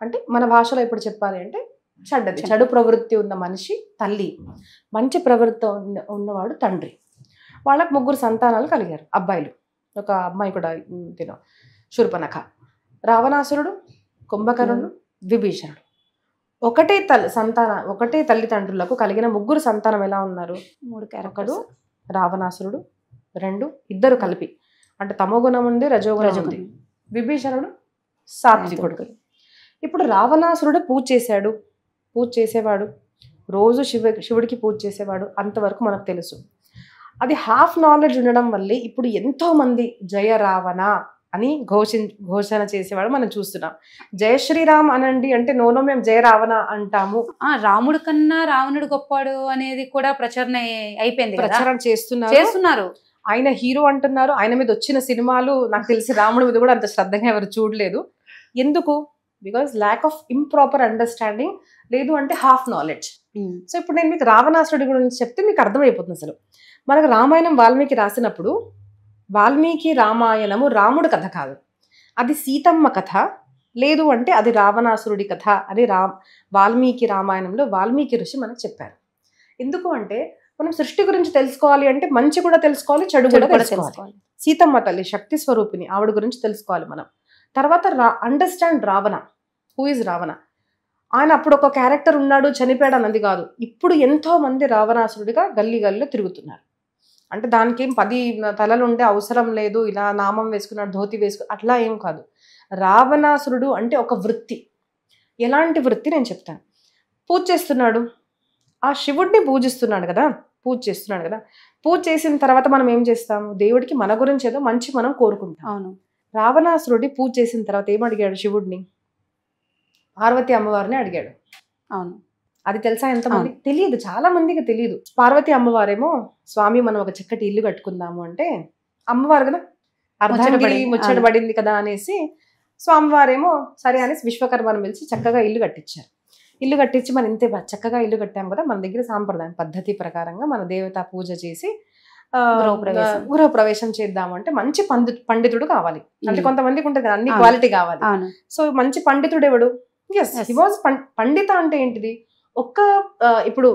అంటే మన భాషలో ఇప్పుడు చెప్పాలి అంటే చెడ్డది, చెడు ప్రవృత్తి ఉన్న మనిషి తల్లి, మంచి ప్రవృత్తి ఉన్నవాడు తండ్రి. వాళ్ళకు 3 సంతానాలు కలిగారు, అబ్బాయిలు. ఒక అమ్మాయి కూడా శూర్పణఖ. రావణాసురుడు, కుంభకర్ణుడు, విభీషణుడు. ఒకటే తల్లిదండ్రులకు కలిగిన 3 సంతానం ఎలా ఉన్నారు? 3 క్యారెక్టర్స్. ఒకడు రావణాసురుడు, 2 ఇద్దరు కలిపి, అంటే తమోగుణం ఉంది, రజోగుణం ఉంది. విభీషణుడు సాత్వికుడు. ఇప్పుడు రావణాసురుడు పూజ చేసేవాడు, రోజు శివుడికి పూజ చేసేవాడు, అంతవరకు మనకు తెలుసు. అది హాఫ్ నాలెడ్జ్ ఉండడం వల్లే ఇప్పుడు ఎంతో మంది జయ రావణ అని ఘోషణ చేసేవాడు మనం చూస్తున్నాం. జయ శ్రీరామ్ అనండి అంటే నోనో మేము జయ రావణ అంటాము. రాముడు కన్నా రావణుడు గొప్పాడు అనేది కూడా ప్రచారణ అయిపోయింది, ప్రచారం చేస్తున్నారు. ఆయన హీరో అంటున్నారు. ఆయన మీద వచ్చిన సినిమాలు నాకు తెలిసి రాముడి మీద కూడా అంత శ్రద్ధగా ఎవరు చూడలేదు. ఎందుకు? Because lack of improper understanding, లేదు అంటే హాఫ్ నాలెడ్జ్. సో ఇప్పుడు నేను మీకు రావణాసురుడి గురించి చెప్తే మీకు అర్థమైపోతుంది. అసలు మనకు రామాయణం వాల్మీకి రాసినప్పుడు వాల్మీకి రామాయణము రాముడు కథ కాదు, అది సీతమ్మ కథ. లేదు అంటే అది రావణాసురుడి కథ అని వాల్మీకి రామాయణంలో వాల్మీకి ఋషి మనకు చెప్పారు. ఎందుకు అంటే మనం సృష్టి గురించి తెలుసుకోవాలి అంటే మంచి కూడా తెలుసుకోవాలి, చెడు కూడా తెలుసుకోవాలి. సీతమ్మ తల్లి శక్తి స్వరూపిణి, ఆవిడ గురించి తెలుసుకోవాలి మనం. తర్వాత understand Ravana, who is Ravana. ఆయన అప్పుడు ఒక క్యారెక్టర్ ఉన్నాడు చనిపోయాడు అన్నది కాదు, ఇప్పుడు ఎంతో మంది రావణాసురుడిగా గల్లీ గల్లీలో తిరుగుతున్నారు. అంటే దానికి ఏం 10 తలలు ఉండే అవసరం లేదు, ఇలా నామం వేసుకున్నాడు ధోతి అట్లా ఏం కాదు. రావణాసురుడు అంటే ఒక వృత్తి. ఎలాంటి వృత్తి నేను చెప్తాను. పూజ చేస్తున్నాడు, ఆ శివుడిని పూజిస్తున్నాడు కదా, పూజ చేస్తున్నాడు కదా. పూజ చేసిన తర్వాత మనం ఏం చేస్తాము, దేవుడికి మన గురించి ఏదో మంచి మనం కోరుకుంటాం. అవును. రావణాసురుడి పూజ చేసిన తర్వాత ఏం అడిగాడు శివుడిని? పార్వతి అమ్మవారిని అడిగాడు. అవును. అది తెలుసా ఎంతమందికి తెలియదు, చాలా మందికి తెలియదు. పార్వతి అమ్మవారేమో స్వామి మనం ఒక చక్కటి ఇల్లు కట్టుకుందాము అంటే, అమ్మవారు కదా అర్ధాంగిరి ముచ్చటబడింది కదా అనేసి స్వామివారేమో సరే అనేసి విశ్వకర్మను పిలిచి చక్కగా ఇల్లు కట్టించారు. ఇల్లు కట్టించి మనం ఇంతే చక్కగా ఇల్లు కట్టాం కదా, మన దగ్గర సాంప్రదాయం పద్ధతి ప్రకారంగా మన దేవతా పూజ చేసి గృహప్రవేశం చేద్దాము అంటే మంచి పండితుడు కావాలి. అంటే కొంతమందికి ఉంటుంది కదా అన్ని క్వాలిటీ కావాలి. సో మంచి పండితుడు ఎవడు? ఎస్, హి వాజ్ పండిత. అంటే ఏంటిది? ఇప్పుడు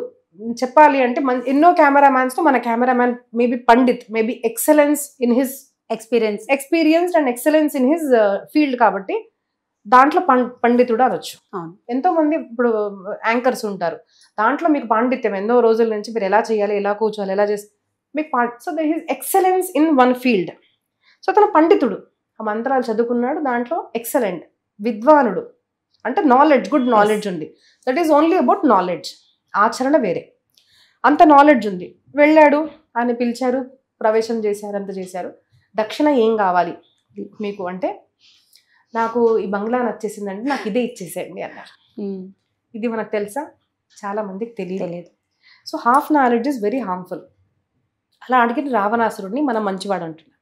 చెప్పాలి అంటే ఎన్నో కెమెరామ్యాన్స్ తో మన cameraman maybe Pandit, maybe excellence in his experience and excellence in his field, కాబట్టి దాంట్లో పండితుడు అనొచ్చు. ఎంతో మంది ఇప్పుడు యాంకర్స్ ఉంటారు, దాంట్లో మీకు పాండిత్యం ఎన్నో రోజుల నుంచి మీరు ఎలా చేయాలి, ఎలా కూర్చోవాలి, ఎలా చేసి మీకు so there his excellence in one field. So తన పండితుడు, ఆ మంత్రాలు చదువుకున్నాడు, దాంట్లో ఎక్సలెంట్, విద్వానుడు అంటే నాలెడ్జ్, గుడ్ నాలెడ్జ్ ఉంది. That is only about knowledge, ఆచరణ వేరే. అంత నాలెడ్జ్ ఉంది. వెళ్ళాడు, ఆయన పిలిచారు, ప్రవేశం చేశారు, అంత చేశారు. దక్షిణ ఏం కావాలి మీకు అంటే, నాకు ఈ బంగ్లా నచ్చేసిందంటే నాకు ఇదే ఇచ్చేసేయండి అన్నారు. ఇది మనకు తెలుసా? చాలా మందికి తెలియదు. So half knowledge is very harmful. అలా అడిగిన రావణాసురుడిని మనం మంచివాడు అంటున్నాం.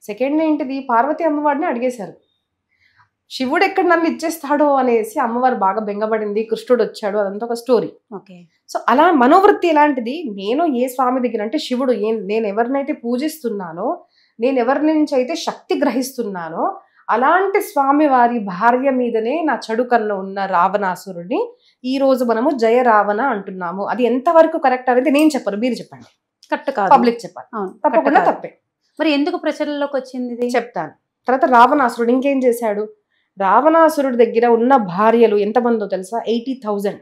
సెకండ్ ఏంటిది, పార్వతి అమ్మవారిని అడిగేశారు. శివుడు ఎక్కడ నన్ను ఇచ్చేస్తాడో అనేసి అమ్మవారు బాగా బెంగపడింది, కృష్ణుడు వచ్చాడు, అదంతా ఒక స్టోరీ. సో అలా మనోవృత్తి ఎలాంటిది, నేను ఏ స్వామి దగ్గర అంటే శివుడు, నేను ఎవరినైతే పూజిస్తున్నానో, నేను ఎవరి నుంచి అయితే శక్తి గ్రహిస్తున్నానో అలాంటి స్వామి వారి భార్య మీదనే నా చెడు కన్ను ఉన్న రావణాసురుడిని ఈ రోజు మనము జయ రావణ అంటున్నాము. అది ఎంతవరకు కరెక్ట్ అనేది నేను చెప్పను, మీరు చెప్పండి. కరెక్ట్ కాదు, పబ్లిక్ చెప్పాలి, తప్పకుండా తప్పే. మరి ఎందుకు ప్రచారంలోకి వచ్చింది చెప్తాను. తర్వాత రావణాసురుడు ఇంకేం చేశాడు, రావణాసురుడి దగ్గర ఉన్న భార్యలు ఎంతమందో తెలుసా? 80,000.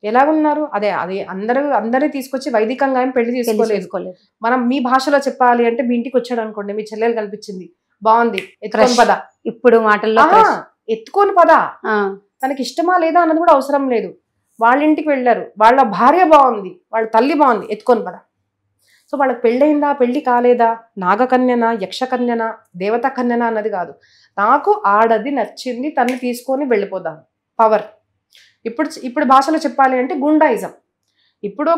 ఎలా ఉన్నారు? అదే అందరినీ తీసుకొచ్చి వైదికంగా ఏం పెళ్లి చేసుకోలేదు. మనం మీ భాషలో చెప్పాలి అంటే, మీ ఇంటికి వచ్చాడు అనుకోండి, మీ చెల్లెలు కనిపించింది, బాగుంది, ఎత్తుకొని పద. ఇప్పుడు మాటల్లో ఎత్తుకొని పద, తనకి ఇష్టమా లేదా అన్నది కూడా అవసరం లేదు. వాళ్ళ ఇంటికి వెళ్ళారు, వాళ్ళ భార్య బాగుంది, వాళ్ళ తల్లి బాగుంది, ఎత్తుకొని పద. సో వాళ్ళకి పెళ్ళయిందా, పెళ్లి కాలేదా, నాగకన్యనా, యక్షకన్యనా, దేవత కన్యనా అన్నది కాదు. నాకు ఆడది నచ్చింది, తన్ని తీసుకొని వెళ్ళిపోదాం. పవర్. ఇప్పుడు భాషలో చెప్పాలి అంటే గుండాయిజం. ఇప్పుడు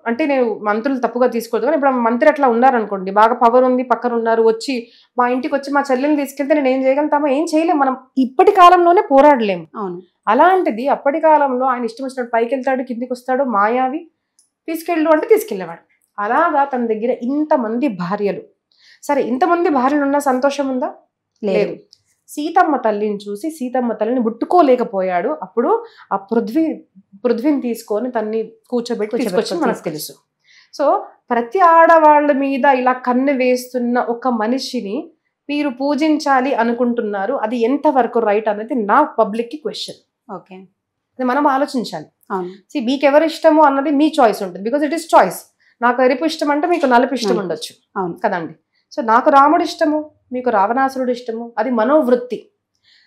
అంటే నేను మంత్రులు తప్పుగా తీసుకోవద్దు, కానీ ఇప్పుడు మంత్రి అట్లా ఉన్నారనుకోండి, బాగా పవర్ ఉంది, పక్కన ఉన్నారు, వచ్చి మా ఇంటికి వచ్చి మా చెల్లెల్ని తీసుకెళ్తే నేను ఏం చేయగలుగుతామో? ఏం చేయలేము. మనం ఇప్పటి కాలంలోనే పోరాడలేము. అలాంటిది అప్పటి కాలంలో ఆయన ఇష్టం వచ్చినట్టు పైకి వెళ్తాడు, కిందికి వస్తాడు, మాయావి, తీసుకెళ్ళు అంటే తీసుకెళ్ళేవాడు. అలాగా తన దగ్గర ఇంతమంది భార్యలు. సరే, ఇంతమంది భార్యలు ఉన్న సంతోషం ఉందా? లేదు. సీతమ్మ తల్లిని చూసి సీతమ్మ తల్లిని ముట్టుకోలేకపోయాడు. అప్పుడు ఆ పృథ్వీని తీసుకొని తన్ని కూర్చోబెట్టి తీసుకొచ్చి మనకు తెలుసు. సో ప్రతి ఆడవాళ్ళ మీద ఇలా కన్ను వేస్తున్న ఒక మనిషిని మీరు పూజించాలి అనుకుంటున్నారు, అది ఎంతవరకు రైట్ అనేది నా పబ్లిక్ కి క్వశ్చన్. అది మనం ఆలోచించాలి. మీకు ఎవరు ఇష్టము అన్నది మీ చాయిస్ ఉంటుంది, బికాజ్ ఇట్ ఈస్ చాయిస్. నాకు ఎరుపు ఇష్టం అంటే మీకు నలుపు ఇష్టం ఉండొచ్చు కదండి. సో నాకు రాముడు ఇష్టము, మీకు రావణాసురుడు ఇష్టము, అది మనోవృత్తి.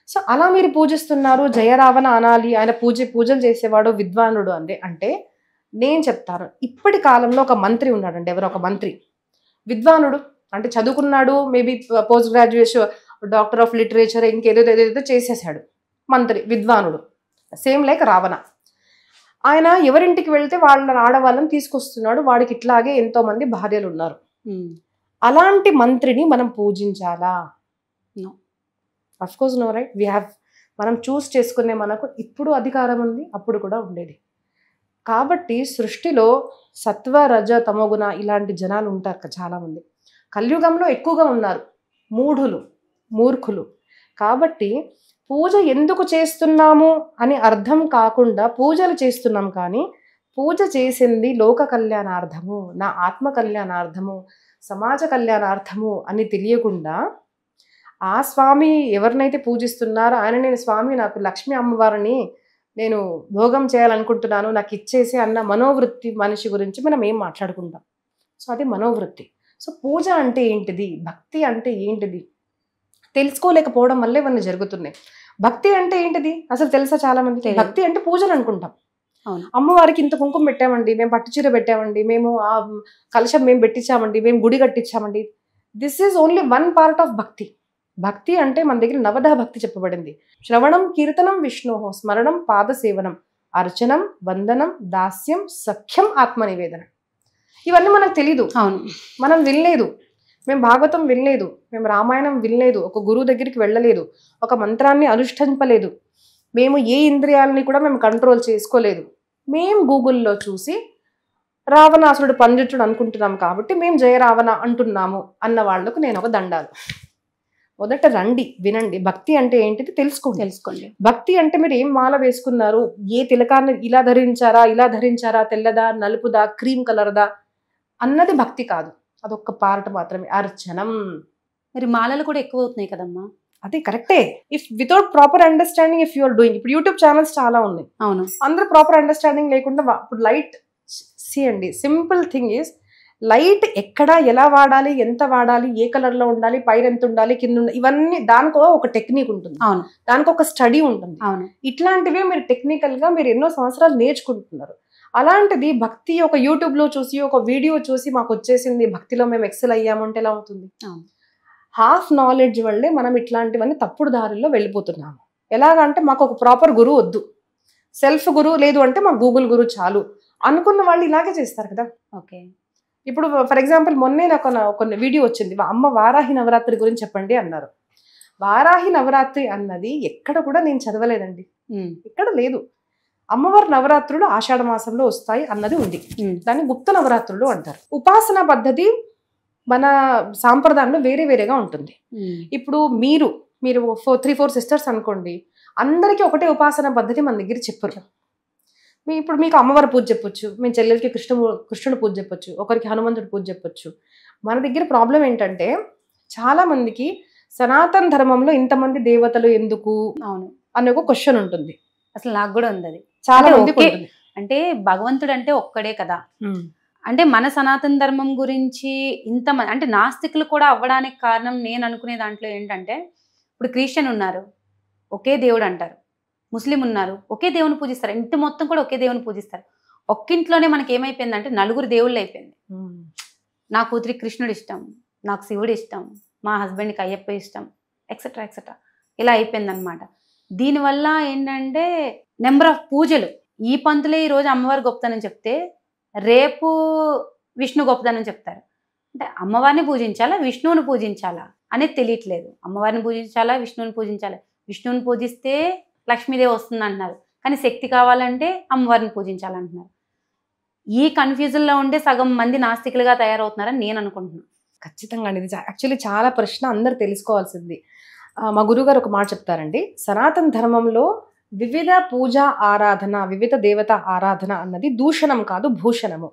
సో అలా మీరు పూజిస్తున్నారు, జయరావణ అనాలి, ఆయన పూజలు చేసేవాడు విద్వానుడు అంటే నేను చెప్తాను, ఇప్పటి కాలంలో ఒక మంత్రి ఉన్నాడండి, ఎవరో ఒక మంత్రి విద్వానుడు అంటే చదువుకున్నాడు, maybe post graduation, doctor of literature, ఇంకేదేదో చేసేసాడు, మంత్రి విద్వానుడు, సేమ్ లైక్ రావణ. ఆయన ఎవరింటికి వెళ్తే వాళ్ళ ఆడవాళ్ళని తీసుకొస్తున్నాడు, వాడికి ఇట్లాగే ఎంతో మంది భార్యలు ఉన్నారు. అలాంటి మంత్రిని మనం పూజించాలా? Of course no, right? మనం చూస్ చేసుకునే మనకు ఇప్పుడు అధికారం ఉంది, అప్పుడు కూడా ఉండేది. కాబట్టి సృష్టిలో సత్వ రజ తమోగుణ ఇలాంటి జనాలు ఉంటారు చాలా మంది. కలియుగంలో ఎక్కువగా ఉన్నారు మూర్ఖులు. కాబట్టి పూజ ఎందుకు చేస్తున్నాము అని అర్థం కాకుండా పూజలు చేస్తున్నాం, కానీ పూజ చేసింది లోక కళ్యాణార్థము, నా ఆత్మ కళ్యాణార్థము, సమాజ కళ్యాణార్థము అని తెలియకుండా ఆ స్వామి ఎవరినైతే పూజిస్తున్నారో ఆయన, నేను స్వామి నాకు లక్ష్మీ అమ్మవారిని నేను భోగం చేయాలనుకుంటున్నాను నాకు ఇచ్చేసి అన్న మనోవృత్తి మనిషి గురించి మనం ఏం మాట్లాడుకుంటాం. సో అది మనోవృత్తి. సో పూజ అంటే ఏంటిది, భక్తి అంటే ఏంటిది తెలుసుకోలేకపోవడం వల్ల ఇవన్నీ జరుగుతున్నాయి. భక్తి అంటే ఏంటిది అసలు తెలుసా చాలా మంది? భక్తి అంటే పూజలు అనుకుంటాం. అమ్మవారికి ఇంత కుంకుమ పెట్టామండి, మేము పట్టుచీర పెట్టామండి, మేము ఆ కలశం మేము పెట్టించామండి, మేము గుడి కట్టించామండి. This is only one part of bhakti. భక్తి అంటే మన దగ్గర నవధ భక్తి చెప్పబడింది. శ్రవణం కీర్తనం విష్ణోహో, స్మరణం పాదసేవనం, అర్చనం వందనం దాస్యం సఖ్యం ఆత్మ నివేదన. ఇవన్నీ మనకు తెలీదు. అవును, మనం వినలేదు, మేము భాగవతం వినలేదు, మేము రామాయణం వినలేదు, ఒక గురువు దగ్గరికి వెళ్ళలేదు, ఒక మంత్రాన్ని అనుష్ఠింపలేదు, మేము ఏ ఇంద్రియాలని కూడా మేము కంట్రోల్ చేసుకోలేదు. మేము గూగుల్లో చూసి రావణాసురుడు పండితుడు అనుకుంటున్నాం కాబట్టి మేము జయ రావణ అంటున్నాము అన్న వాళ్లకు నేను ఒక దండాలు. మొదట రండి, వినండి, భక్తి అంటే ఏంటిది తెలుసుకోండి. భక్తి అంటే మీరు ఏం మాల వేసుకున్నారు, ఏ తిలకాన్ని ఇలా ధరించారా, తెల్లదా నలుపుదా క్రీమ్ కలర్దా అన్నది భక్తి కాదు. అదొక్క పార్ట్ మాత్రమే. అర్చనం. మరి మాలలు కూడా ఎక్కువ అవుతున్నాయి కదమ్మా. అది కరెక్టే. If without proper understanding if you're doing, ఇప్పుడు యూట్యూబ్ ఛానల్స్ చాలా ఉన్నాయి, అవును, అందరూ ప్రాపర్ అండర్స్టాండింగ్ లేకుండా ఇప్పుడు లైట్ అండి, సింపుల్ థింగ్ ఈస్ లైట్ ఎక్కడ ఎలా వాడాలి, ఎంత వాడాలి, ఏ కలర్ లో ఉండాలి, పైన ఎంత ఉండాలి, కింద ఉండాలి, ఇవన్నీ దానికో ఒక టెక్నిక్ ఉంటుంది. అవును, దానికి ఒక స్టడీ ఉంటుంది. అవును, ఇట్లాంటివే మీరు టెక్నికల్ గా మీరు ఎన్నో సంవత్సరాలు నేర్చుకుంటున్నారు. అలాంటిది భక్తి ఒక యూట్యూబ్ లో చూసి ఒక వీడియో చూసి మాకు వచ్చేసింది, భక్తిలో మేము ఎక్సెల్ అయ్యాము అంటే ఎలా అవుతుంది? హాఫ్ నాలెడ్జ్ వల్లే మనం ఇట్లాంటివన్నీ తప్పుడు దారుల్లో వెళ్ళిపోతున్నాము. ఎలాగంటే మాకు ఒక ప్రాపర్ గురువు వద్దు, సెల్ఫ్ గురువు లేదు అంటే మాకు గూగుల్ గురువు చాలు అనుకున్న వాళ్ళు ఇలాగే చేస్తారు కదా. ఓకే, ఇప్పుడు ఫర్ ఎగ్జాంపుల్ మొన్నే నాకు ఒక వీడియో వచ్చింది, అమ్మ వారాహి నవరాత్రి గురించి చెప్పండి అన్నారు. వారాహి నవరాత్రి అన్నది ఎక్కడ కూడా నేను చదవలేదండి, ఎక్కడ లేదు. అమ్మవారి నవరాత్రులు ఆషాఢ మాసంలో వస్తాయి అన్నది ఉంది, దాన్ని గుప్త నవరాత్రులు అంటారు. ఉపాసన పద్ధతి మన సాంప్రదాయంలో వేరే వేరేగా ఉంటుంది. ఇప్పుడు మీరు 3-4 సిస్టర్స్ అనుకోండి, అందరికీ ఒకటే ఉపాసన పద్ధతి మన దగ్గర చెప్పరు. ఇప్పుడు మీకు అమ్మవారి పూజ చెప్పొచ్చు, మీ చెల్లెలకి కృష్ణుడు పూజ చెప్పొచ్చు, ఒకరికి హనుమంతుడి పూజ చెప్పొచ్చు. మన దగ్గర ప్రాబ్లం ఏంటంటే చాలా మందికి సనాతన ధర్మంలో ఇంతమంది దేవతలు ఎందుకు అనే ఒక క్వశ్చన్ ఉంటుంది. అసలు నాకు కూడా ఉంది అది చాలా మందికి. అంటే భగవంతుడు అంటే ఒక్కడే కదా, అంటే మన సనాతన ధర్మం గురించి ఇంతమంది అంటే నాస్తికులు కూడా అవ్వడానికి కారణం నేను అనుకునే దాంట్లో ఏంటంటే, ఇప్పుడు క్రిస్టియన్ ఉన్నారు ఒకే దేవుడు అంటారు, ముస్లిం ఉన్నారు ఒకే దేవుని పూజిస్తారు, ఇంటి మొత్తం కూడా ఒకే దేవుని పూజిస్తారు. ఒక్కింట్లోనే మనకి ఏమైపోయిందంటే నలుగురు దేవుళ్ళు అయిపోయింది. నా కూతురికి కృష్ణుడు ఇష్టం, నాకు శివుడు ఇష్టం, మా హస్బెండ్కి అయ్యప్ప ఇష్టం, ఎక్సెట్రా ఎక్సెట్రా ఇలా అయిపోయింది అనమాట. దీనివల్ల ఏంటంటే నెంబర్ ఆఫ్ పూజలు, ఈ పంతులే ఈరోజు అమ్మవారి గొప్పతనం చెప్తే రేపు విష్ణు గొప్పతనం చెప్తారు. అంటే అమ్మవారిని పూజించాలా విష్ణువుని పూజించాలా అనేది తెలియట్లేదు. అమ్మవారిని పూజించాలా విష్ణువుని పూజించాలా, విష్ణువుని పూజిస్తే లక్ష్మీదేవి వస్తుంది అంటున్నారు, కానీ శక్తి కావాలంటే అమ్మవారిని పూజించాలంటున్నారు. ఈ కన్ఫ్యూజన్లో ఉండే సగం మంది నాస్తికులుగా తయారవుతున్నారని నేను అనుకుంటున్నాను. ఖచ్చితంగా అండి, ఇది యాక్చువల్లీ చాలా ప్రశ్న అందరు తెలుసుకోవాల్సింది. మా గురువుగారు ఒక మాట చెప్తారండి, సనాతన ధర్మంలో వివిధ పూజా ఆరాధన, వివిధ దేవత ఆరాధన అన్నది దూషణం కాదు భూషణము.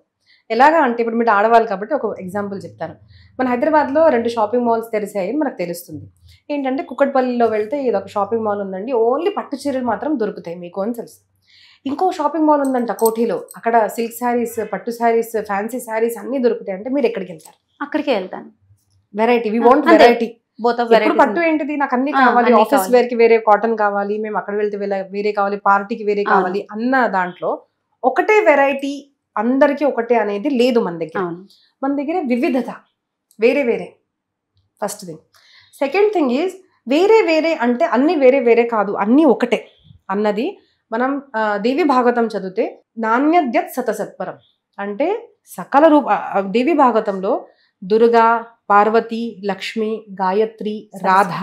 ఎలాగా అంటే ఇప్పుడు మీరు ఆడవాళ్ళు కాబట్టి ఒక ఎగ్జాంపుల్ చెప్తాను. మన హైదరాబాద్లో 2 షాపింగ్ మాల్స్ తెరిచాయి మనకు తెలుస్తుంది. ఏంటంటే కుక్కట్పల్లిలో వెళ్తే ఇది ఒక షాపింగ్ మాల్ ఉందండి, ఓన్లీ పట్టు చీరలు మాత్రం దొరుకుతాయి మీకు అని తెలుసు. ఇంకో షాపింగ్ మాల్ ఉందంట కోఠీలో, అక్కడ సిల్క్ శారీస్, పట్టు శారీస్, ఫ్యాన్సీ శారీస్ అన్నీ దొరుకుతాయి. అంటే మీరు ఎక్కడికి వెళ్తారు? అక్కడికే వెళ్తాను. Variety, we want variety. పట్టు ఏంటిది, నాకు అన్ని కావాలి, ఆఫీస్ వేర్ కి వేరే కాటన్ కావాలి, మేము అక్కడ వెళ్తే వేరే కావాలి, పార్టీకి వేరే కావాలి అన్న దాంట్లో ఒకటే వెరైటీ అందరికి ఒకటే అనేది లేదు మన దగ్గర. మన దగ్గర వివిధత, వేరే వేరే first thing. Second thing is వేరే వేరే అంటే అన్ని వేరే వేరే కాదు, అన్ని ఒకటే అన్నది. మనం దేవి భాగవతం చదివితే నాణ్యద్యత్ సతసత్పరం అంటే సకల రూప దేవి భాగవతంలో దుర్గా, పార్వతి, లక్ష్మి, గాయత్రి, రాధ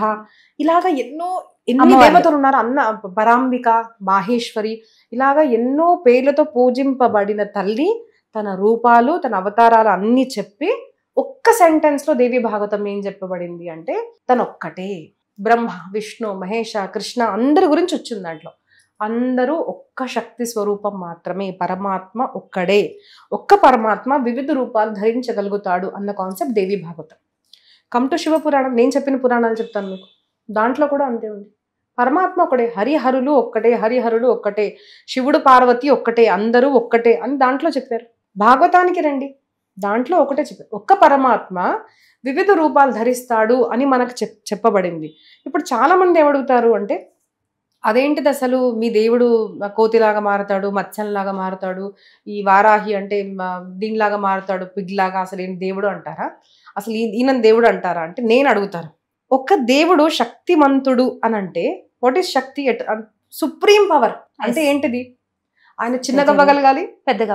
ఇలాగా ఎన్ని దేవతలు ఉన్నారు, అన్న పరాంబిక, మాహేశ్వరి, ఇలాగా ఎన్నో పేర్లతో పూజింపబడిన తల్లి తన రూపాలు, తన అవతారాలు అన్ని చెప్పి ఒక్క సెంటెన్స్ లో దేవి భాగవతం ఏం చెప్పబడింది అంటే తనొక్కటే. బ్రహ్మ, విష్ణు, మహేష, కృష్ణ అందరి గురించి వచ్చింది దాంట్లో. అందరూ ఒక్క శక్తి స్వరూపం మాత్రమే, పరమాత్మ ఒక్కడే, ఒక్క పరమాత్మ వివిధ రూపాలు ధరించగలుగుతాడు అన్న concept Devi Bhagavatam. Come to Shiva పురాణం, నేను చెప్పిన పురాణాలు చెప్తాను మీకు, దాంట్లో కూడా అంతే ఉంది. పరమాత్మ ఒక్కడే, హరిహరులు ఒక్కటే, హరిహరులు ఒక్కటే, శివుడు పార్వతి ఒక్కటే, అందరూ ఒక్కటే అని దాంట్లో చెప్పారు. భాగవతానికి రండి, దాంట్లో ఒకటే చెప్పారు, ఒక్క పరమాత్మ వివిధ రూపాలు ధరిస్తాడు అని మనకు చెప్పబడింది. ఇప్పుడు చాలా మంది ఏమడుగుతారు అంటే, అదేంటిది అసలు మీ దేవుడు కోతిలాగా మారుతాడు, మత్స్యంలాగా మారుతాడు, ఈ వారాహి అంటే దీనిలాగా మారుతాడు, పిగ్ లాగా, అసలు ఏం దేవుడు అంటారా, అసలు ఈయన దేవుడు అంటారా అంటే నేను అడుగుతాను, ఒక్క దేవుడు శక్తిమంతుడు అని అంటే what is Shakti? Supreme power అంటే ఏంటిది? ఆయన చిన్నగా అవ్వగలగాలి, పెద్దగా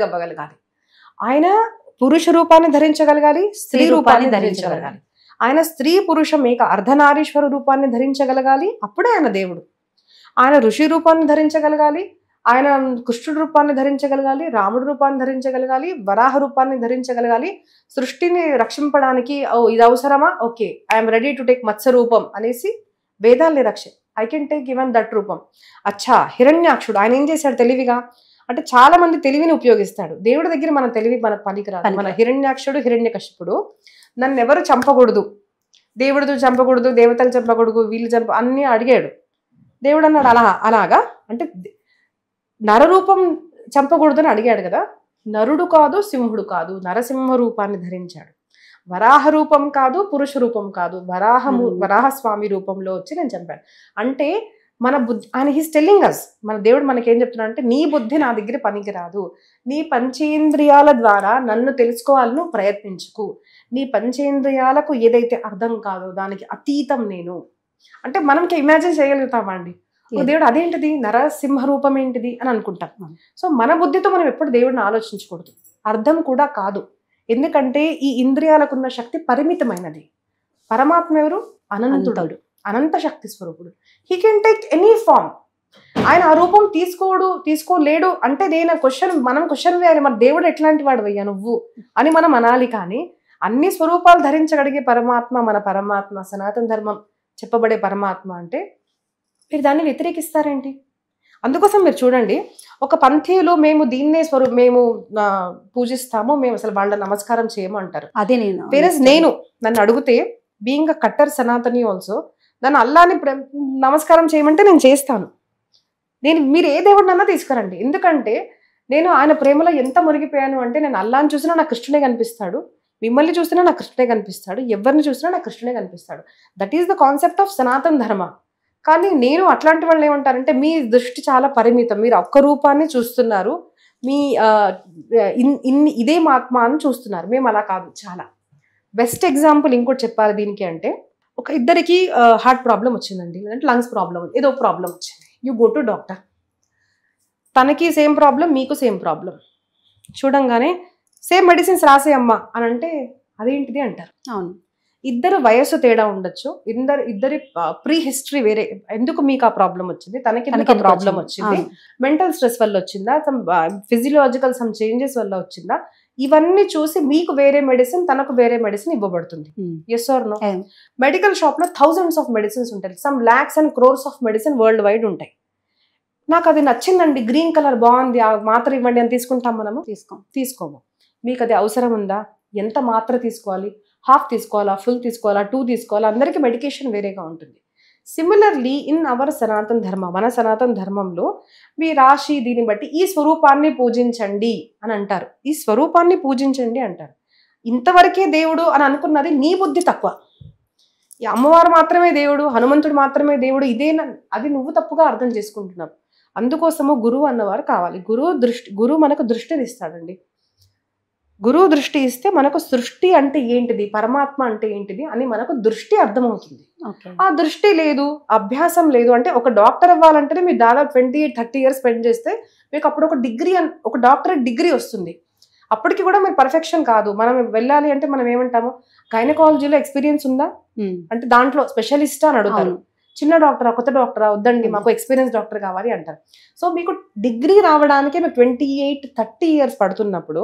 అవ్వగలగాలి. ఆయన పురుష రూపాన్ని ధరించగలగాలి, స్త్రీ రూపాన్ని ధరించగలగాలి. ఆయన స్త్రీ పురుష మేక అర్ధనారీశ్వర రూపాన్ని ధరించగలగాలి, అప్పుడే ఆయన దేవుడు. ఆయన ఋషి రూపాన్ని ధరించగలగాలి, ఆయన కృష్ణుడి రూపాన్ని ధరించగలగాలి, రాముడి రూపాన్ని ధరించగలగాలి, వరాహ రూపాన్ని ధరించగలగాలి. సృష్టిని రక్షింపడానికి ఇది అవసరమా, okay I'm ready to take Matsya రూపం అనేసి వేదాల్ని I can take even that రూపం. అచ్చా, హిరణ్యాక్షుడు ఆయన ఏం చేశాడు తెలివిగా అంటే, చాలా మంది తెలివిని ఉపయోగిస్తాడు, దేవుడి దగ్గర మన తెలివి మనకు పనికిరాదు. మన హిరణ్యాక్షుడు, హిరణ్యకశిపుడు నన్ను ఎవరు చంపకూడదు, దేవుడు చంపకూడదు, దేవతలు చంపకూడదు, వీళ్ళు అన్నీ అడిగాడు. దేవుడు అన్నాడు అలాగా అంటే నరరూపం చంపకూడదని అడిగాడు కదా, నరుడు కాదు, సింహుడు కాదు, నరసింహ రూపాన్ని ధరించాడు. వరాహ రూపం కాదు, పురుష రూపం కాదు, వరాహస్వామి రూపంలో వచ్చి నేను చంపాను అంటే మన బుద్ధి, ఆయన హీస్ టెల్లింగ్ అస్, మన దేవుడు మనకేం చెప్తున్నాడు అంటే, నీ బుద్ధి నా దగ్గర పనికిరాదు, నీ పంచేంద్రియాల ద్వారా నన్ను తెలుసుకోవాలను ప్రయత్నించుకు, నీ పంచేంద్రియాలకు ఏదైతే అర్థం కాదో దానికి అతీతం నేను అంటే. మనకి ఇమాజిన్ చేయగలుగుతామా అండి దేవుడు అదేంటిది, నరసింహ రూపం ఏంటిది అని అనుకుంటాం. సో మన బుద్ధితో మనం ఎప్పుడు దేవుడిని ఆలోచించకూడదు, అర్థం కూడా కాదు. ఎందుకంటే ఈ ఇంద్రియాలకున్న శక్తి పరిమితమైనది. పరమాత్మ ఎవరు? అనంతుడు, అనంత శక్తి స్వరూపుడు. He can take any form. ఆయన ఆ రూపం తీసుకోలేడు అంటే మనం క్వశ్చన్ వేయాలి, మరి దేవుడు ఎట్లాంటి వాడు అయ్యా నువ్వు అని మనం అనాలి. కానీ అన్ని స్వరూపాలు ధరించగలిగే పరమాత్మ మన పరమాత్మ, సనాతన ధర్మం చెప్పబడే పరమాత్మ అంటే మీరు దాన్ని వ్యతిరేకిస్తారేంటి? అందుకోసం మీరు చూడండి, ఒక పంథీయులు మేము దీన్నే మేము పూజిస్తాము, మేము అసలు వాళ్ళ నమస్కారం చేయము అంటారు. అదే నన్ను అడిగితే being a cutter Sanatani also, నన్ను అల్లాని నమస్కారం చేయమంటే నేను చేస్తాను. మీరు ఏ దేవుడినన్నా తీసుకురండి, ఎందుకంటే నేను ఆయన ప్రేమలో ఎంత మునిగిపోయాను అంటే, నేను అల్లాని చూసినా నాకు కృష్ణుడే కనిపిస్తాడు, మిమ్మల్ని చూసినా నాకు కృష్ణుడే కనిపిస్తాడు, ఎవరిని చూసినా నాకు కృష్ణుడే కనిపిస్తాడు. That is the concept of సనాతన ధర్మ. కానీ నేను అట్లాంటి వాళ్ళు ఏమంటారంటే, మీ దృష్టి చాలా పరిమితం, మీరు ఒక్క రూపాన్ని చూస్తున్నారు, మీ ఇదే ఆత్మ అని చూస్తున్నారు. మేము అలా కాదు. చాలా బెస్ట్ ఎగ్జాంపుల్ ఇంకోటి చెప్పాలి దీనికి అంటే, ఒక ఇద్దరికి హార్ట్ ప్రాబ్లం వచ్చిందండి, లేదంటే లంగ్స్ ప్రాబ్లం, ఏదో ప్రాబ్లం వచ్చింది. యూ గో టు డాక్టర్, తనకి సేమ్ ప్రాబ్లం, మీకు సేమ్ ప్రాబ్లం. చూడంగానే సేమ్ మెడిసిన్స్ రాసే అమ్మ అని అంటే అదేంటిది అంటారు. అవును, ఇద్దరు వయస్సు తేడా ఉండొచ్చు, ఇద్దరి ప్రీ హిస్టరీ వేరే. ఎందుకు మీకు ఆ ప్రాబ్లం వచ్చింది, తనకి ప్రాబ్లం వచ్చింది, మెంటల్ స్ట్రెస్ వల్ల వచ్చిందా, సమ్ ఫిజియలాజికల్ సమ్ చేంజెస్ వల్ల వచ్చిందా, ఇవన్నీ చూసి మీకు వేరే మెడిసిన్, తనకు వేరే మెడిసిన్ ఇవ్వబడుతుంది. Yes or no? Medical shop లో థౌజండ్స్ ఆఫ్ మెడిసిన్స్ ఉంటాయి, some lakhs and crores of medicine worldwide ఉంటాయి. నాకు అది నచ్చిందండి, గ్రీన్ కలర్ బాగుంది, ఆ మాత్ర ఇవ్వండి అని తీసుకుంటాం మనము? తీసుకోము. మీకు అది అవసరం ఉందా? ఎంత మాత్ర తీసుకోవాలి, హాఫ్ తీసుకోవాలా, ఫుల్ తీసుకోవాలా, 2 తీసుకోవాలా, అందరికీ మెడికేషన్ వేరేగా ఉంటుంది. సిమిలర్లీ ఇన్ అవర్ సనాతన ధర్మ, మన సనాతన ధర్మంలో మీ రాశి దీన్ని బట్టి ఈ స్వరూపాన్ని పూజించండి అని అంటారు, ఈ స్వరూపాన్ని పూజించండి అంటారు. ఇంతవరకే దేవుడు అని అనుకున్నది నీ బుద్ధి తక్కువ. ఈ అమ్మవారు మాత్రమే దేవుడు, హనుమంతుడు మాత్రమే దేవుడు, అది నువ్వు తప్పుగా అర్థం చేసుకుంటున్నావు. అందుకోసము గురువు అన్నవారు కావాలి. గురువు మనకు దృష్టిని ఇస్తాడండి. గురువు దృష్టి ఇస్తే మనకు సృష్టి అంటే ఏంటిది, పరమాత్మ అంటే ఏంటిది అని మనకు దృష్టి అర్థమవుతుంది. ఆ దృష్టి లేదు, అభ్యాసం లేదు అంటే, ఒక డాక్టర్ అవ్వాలంటేనే మీరు దాదాపు 28-30 years స్పెండ్ చేస్తే మీకు అప్పుడు ఒక డాక్టరేట్ డిగ్రీ వస్తుంది. అప్పటికి కూడా మీరు పర్ఫెక్షన్ కాదు. మనం వెళ్ళాలి అంటే మనం ఏమంటాము, గైనకాలజీలో ఎక్స్పీరియన్స్ ఉందా అంటే దాంట్లో స్పెషలిస్టా అని అడుగుతారు. చిన్న డాక్టరా, కొత్త డాక్టరా, వద్దండి మాకు ఎక్స్పీరియన్స్ డాక్టర్ కావాలి అంటారు. సో మీకు డిగ్రీ రావడానికి మీకు 28-30 years పడుతున్నప్పుడు,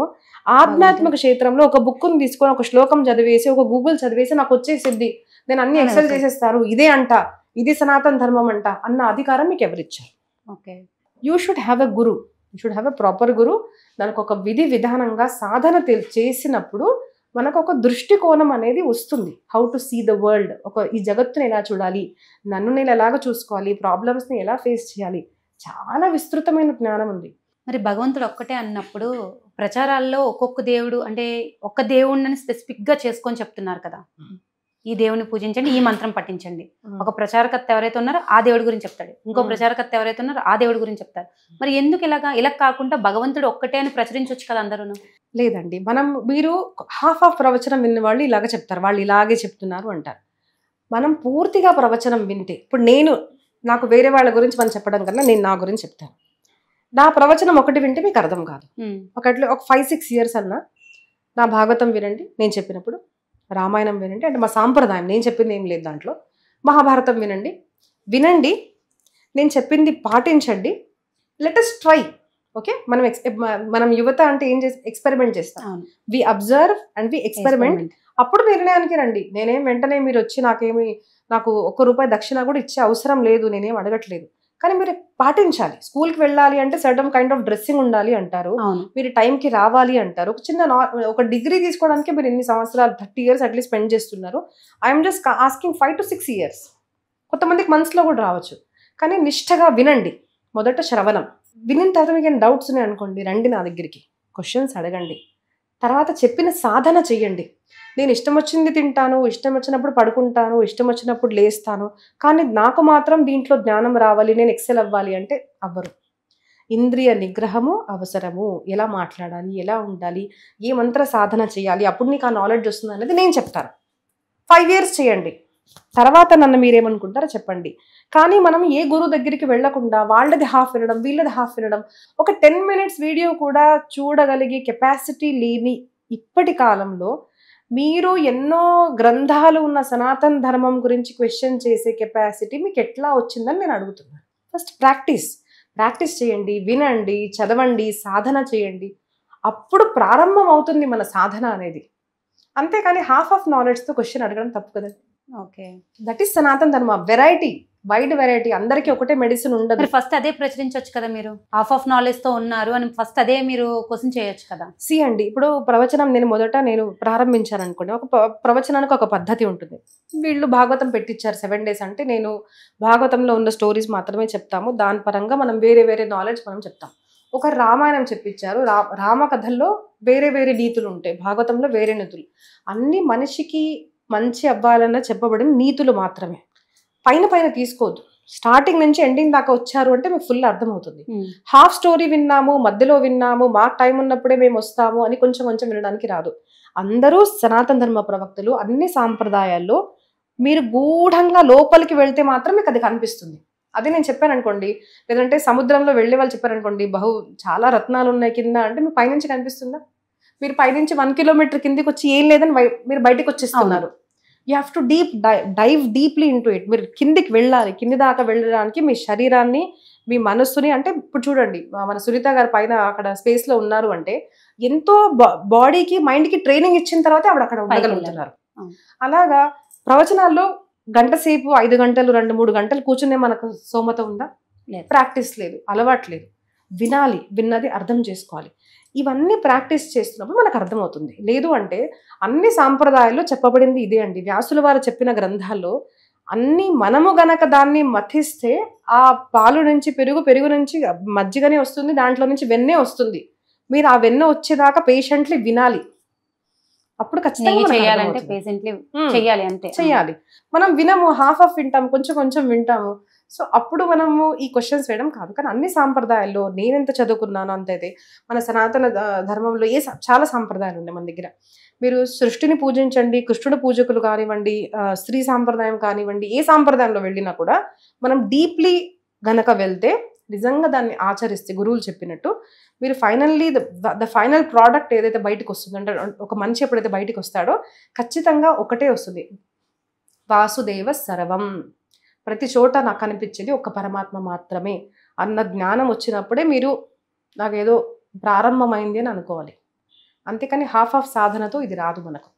ఆధ్యాత్మిక క్షేత్రంలో ఒక బుక్ని తీసుకొని ఒక శ్లోకం చదివేసి, ఒక గూగుల్ చదివేసి నాకు వచ్చేసిద్ది, నేను అన్ని ఎక్సెల్ చేసేస్తారు, ఇదే అంట, ఇది సనాతన ధర్మం అంట అన్న అధికారం మీకు ఎవరిచ్చారు? Okay. You should have a guru, you should have a proper guru. దానికి ఒక విధి విధానంగా సాధన చేసినప్పుడు మనకు ఒక దృష్టికోణం అనేది వస్తుంది. How to see the world, ఈ జగత్తుని ఎలా చూడాలి, నన్ను నేను ఎలాగ చూసుకోవాలి, ప్రాబ్లమ్స్ని ఎలా ఫేస్ చేయాలి, చాలా విస్తృతమైన జ్ఞానం ఉంది. మరి భగవంతుడు ఒక్కటే అన్నప్పుడు ప్రచారాల్లో ఒక్కొక్క దేవుడు అంటే ఒక్క దేవుడిని స్పెసిఫిక్గా చేసుకొని చెప్తున్నారు కదా, ఈ దేవుని పూజించండి, ఈ మంత్రం పఠించండి. ఒక ప్రచారకర్త ఎవరైతే ఉన్నారో ఆ దేవుడి గురించి చెప్తాడు, ఇంకో ప్రచారకర్త ఎవరైతే ఉన్నారో ఆ దేవుడి గురించి చెప్తారు. మరి ఎందుకు ఇలా కాకుండా భగవంతుడు ఒక్కటే అని ప్రచురించవచ్చు కదా అందరూ? లేదండి, మీరు హాఫ్ ఆఫ్ ప్రవచనం విన్న వాళ్ళు ఇలాగ చెప్తారు, వాళ్ళు ఇలాగే చెప్తున్నారు అంటారు. మనం పూర్తిగా ప్రవచనం వింటే, ఇప్పుడు నాకు వేరే వాళ్ళ గురించి మనం చెప్పడం కన్నా నేను నా గురించి చెప్తాను. నా ప్రవచనం ఒకటి వింటే మీకు అర్థం కాదు. ఒక 5-6 years అన్నా నా భాగవతం వినండి నేను చెప్పినప్పుడు, రామాయణం వినండి, అంటే మా సాంప్రదాయం, నేను చెప్పింది ఏం లేదు దాంట్లో. మహాభారతం వినండి నేను చెప్పింది పాటించండి. Let us try. ఓకే, మనం యువత అంటే ఏం ఎక్స్పెరిమెంట్ చేస్తాం. We observe and we experiment. అప్పుడు నిర్ణయానికి రండి. నేనేం వెంటనే మీరు వచ్చి నాకు ₹1 దక్షిణ కూడా ఇచ్చే అవసరం లేదు, నేనేం అడగట్లేదు. కానీ మీరు పాటించాలి. స్కూల్కి వెళ్ళాలి అంటే సర్టన్ కైండ్ ఆఫ్ డ్రెస్సింగ్ ఉండాలి అంటారు, మీరు టైంకి రావాలి అంటారు. ఒక డిగ్రీ తీసుకోవడానికి మీరు ఎన్ని సంవత్సరాలు, 30 years అట్లీస్ట్ స్పెండ్ చేస్తున్నారు. I'm just asking 5 to 6 years. కొంతమందికి మనసులో కూడా రావచ్చు, కానీ నిష్ఠగా వినండి. మొదట శ్రవణం వినిన తర్వాత మీకు ఏం డౌట్స్ ఉన్నాయి అనుకోండి, రండి నా దగ్గరికి, క్వశ్చన్స్ అడగండి. తర్వాత చెప్పిన సాధన చెయ్యండి. నేను ఇష్టం వచ్చింది తింటాను, ఇష్టం వచ్చినప్పుడు పడుకుంటాను, ఇష్టం వచ్చినప్పుడు లేస్తాను, కానీ నాకు మాత్రం దీంట్లో జ్ఞానం రావాలి, నేను ఎక్సెల్ అవ్వాలి అంటే అవ్వరు. ఇంద్రియ నిగ్రహము అవసరము. ఎలా మాట్లాడాలి, ఎలా ఉండాలి, ఏ మంత్ర సాధన చేయాలి, అప్పుడు నీకు ఆ నాలెడ్జ్ వస్తుంది అనేది నేను చెప్తాను. 5 years చేయండి, తర్వాత నన్ను మీరేమనుకుంటారో చెప్పండి. కానీ మనం ఏ గురువు దగ్గరికి వెళ్లకుండా వాళ్ళది హాఫ్ వినడం, వీళ్ళది హాఫ్ వినడం, ఒక 10 minutes వీడియో కూడా చూడగలిగే కెపాసిటీ లేని ఇప్పటి కాలంలో మీరు ఎన్నో గ్రంథాలు ఉన్న సనాతన ధర్మం గురించి క్వశ్చన్ చేసే కెపాసిటీ మీకు ఎట్లా వచ్చిందని నేను అడుగుతున్నాను. ఫస్ట్ ప్రాక్టీస్ చేయండి, వినండి, చదవండి, సాధన చేయండి. అప్పుడు ప్రారంభం అవుతుంది మన సాధన అనేది. అంతేకాని హాఫ్ ఆఫ్ నాలెడ్జ్తో క్వశ్చన్ అడగడం తప్పు కదండి. ఓకే, దట్ ఈస్ సనాతన ధర్మ. Variety, wide variety. అందరికీ ఒకటే మెడిసిన్ ఉండదు. ఫస్ట్ అదే ప్రచురించవచ్చు కదా, మీరు హాఫ్ ఆఫ్ నాలెడ్జ్ తో ఉన్నారు అని ఫస్ట్ అదే మీరు క్వశ్చన్ చేయొచ్చు కదా. అండి, ఇప్పుడు ప్రవచనం నేను ప్రారంభించాను అనుకోండి, ఒక ప్రవచనానికి ఒక పద్ధతి ఉంటుంది. వీళ్ళు భాగవతం పెట్టించారు 7 days అంటే నేను భాగవతంలో ఉన్న స్టోరీస్ మాత్రమే చెప్తాము, దాని పరంగా మనం వేరే నాలెడ్జ్ మనం చెప్తాం. ఒక రామాయణం చెప్పించారు, రామకథల్లో వేరే నీతులు ఉంటాయి, భాగవతంలో వేరే నీతులు. అన్ని మనిషికి మంచి అవ్వాలన్న చెప్పబడిన నీతులు మాత్రమే. పైన తీసుకోవద్దు. స్టార్టింగ్ నుంచి ఎండింగ్ దాకా వచ్చారు అంటే మీకు ఫుల్ అర్థమవుతుంది. హాఫ్ స్టోరీ విన్నాము, మధ్యలో విన్నాము, మాకు టైం ఉన్నప్పుడే మేము వస్తాము అని కొంచెం వినడానికి రాదు. అందరూ సనాతన ధర్మ ప్రవక్తలు. అన్ని సాంప్రదాయాల్లో మీరు గూఢంగా లోపలికి వెళ్తే మాత్రం మీకు అది కనిపిస్తుంది. అదే నేను చెప్పాను అనుకోండి, లేదంటే సముద్రంలో వెళ్ళే వాళ్ళు చెప్పారనుకోండి, చాలా రత్నాలు ఉన్నాయి కింద అంటే మీకు పైనుంచి కనిపిస్తుందా? మీరు పైనుంచి 1 kilometer కిందికి వచ్చి ఏం లేదని మీరు బయటకు వచ్చేస్తున్నారు. You have to dive deeply into it. మీరు కిందికి వెళ్ళాలి. కింది దాకా వెళ్ళడానికి మీ శరీరాన్ని, మీ మనస్సుని, అంటే ఇప్పుడు చూడండి మన సునీత గారు పైన అక్కడ స్పేస్లో ఉన్నారు అంటే ఎంతో బాడీకి మైండ్కి ట్రైనింగ్ ఇచ్చిన తర్వాత ఆవిడ అక్కడ ఉండగలుగుతున్నారు. అలాగా ప్రవచనాల్లో గంట సేపు 5 గంటలు 2-3 గంటలు కూర్చునే మనకు స్తోమత ఉందా? ప్రాక్టీస్ లేదు, అలవాటు లేదు. వినాలి, విన్నది అర్థం చేసుకోవాలి. ఇవన్నీ ప్రాక్టీస్ చేస్తున్నప్పుడు మనకు అర్థమవుతుంది. లేదు అంటే అన్ని సాంప్రదాయాల్లో చెప్పబడింది ఇదే అండి. వ్యాసుల వారు చెప్పిన గ్రంథాల్లో అన్ని మనము గనక దాన్ని మథిస్తే ఆ పాలు నుంచి పెరుగు నుంచి మజ్జిగనే వస్తుంది, దాంట్లో నుంచి వెన్నే వస్తుంది. మీరు ఆ వెన్న వచ్చేదాకా పేషెంట్లీ వినాలి. అప్పుడు ఖచ్చితంగా చెయ్యాలి. మనం వినము, హాఫ్ ఆఫ్ వింటాము, కొంచెం వింటాము. సో అప్పుడు మనము ఈ క్వశ్చన్స్ వేయడం కాదు. కానీ అన్ని సాంప్రదాయాల్లో నేనెంత చదువుకున్నానో అంతైతే మన సనాతన ధర్మంలో చాలా సాంప్రదాయాలు ఉన్నాయి మన దగ్గర. మీరు సృష్టిని పూజించండి, కృష్ణుడు పూజకులు కానివ్వండి, స్త్రీ సాంప్రదాయం కానివ్వండి, ఏ సాంప్రదాయంలో వెళ్ళినా కూడా మనం డీప్లీ గనక వెళ్తే, నిజంగా దాన్ని ఆచరిస్తే గురువులు చెప్పినట్టు, మీరు ఫైనల్లీ ద ఫైనల్ ప్రోడక్ట్ ఏదైతే బయటకు వస్తుందో, అంటే ఒక మనిషి ఎప్పుడైతే బయటకు వస్తాడో ఖచ్చితంగా ఒకటే వస్తుంది, వాసుదేవ సర్వం. ప్రతి చోట నాకు కనిపించేది ఒక పరమాత్మ మాత్రమే అన్న జ్ఞానం వచ్చినప్పుడే మీరు నాకేదో ప్రారంభమైంది అని అనుకోవాలి. అంతేకాని హాఫ్ ఆఫ్ సాధనతో ఇది రాదు మనకు.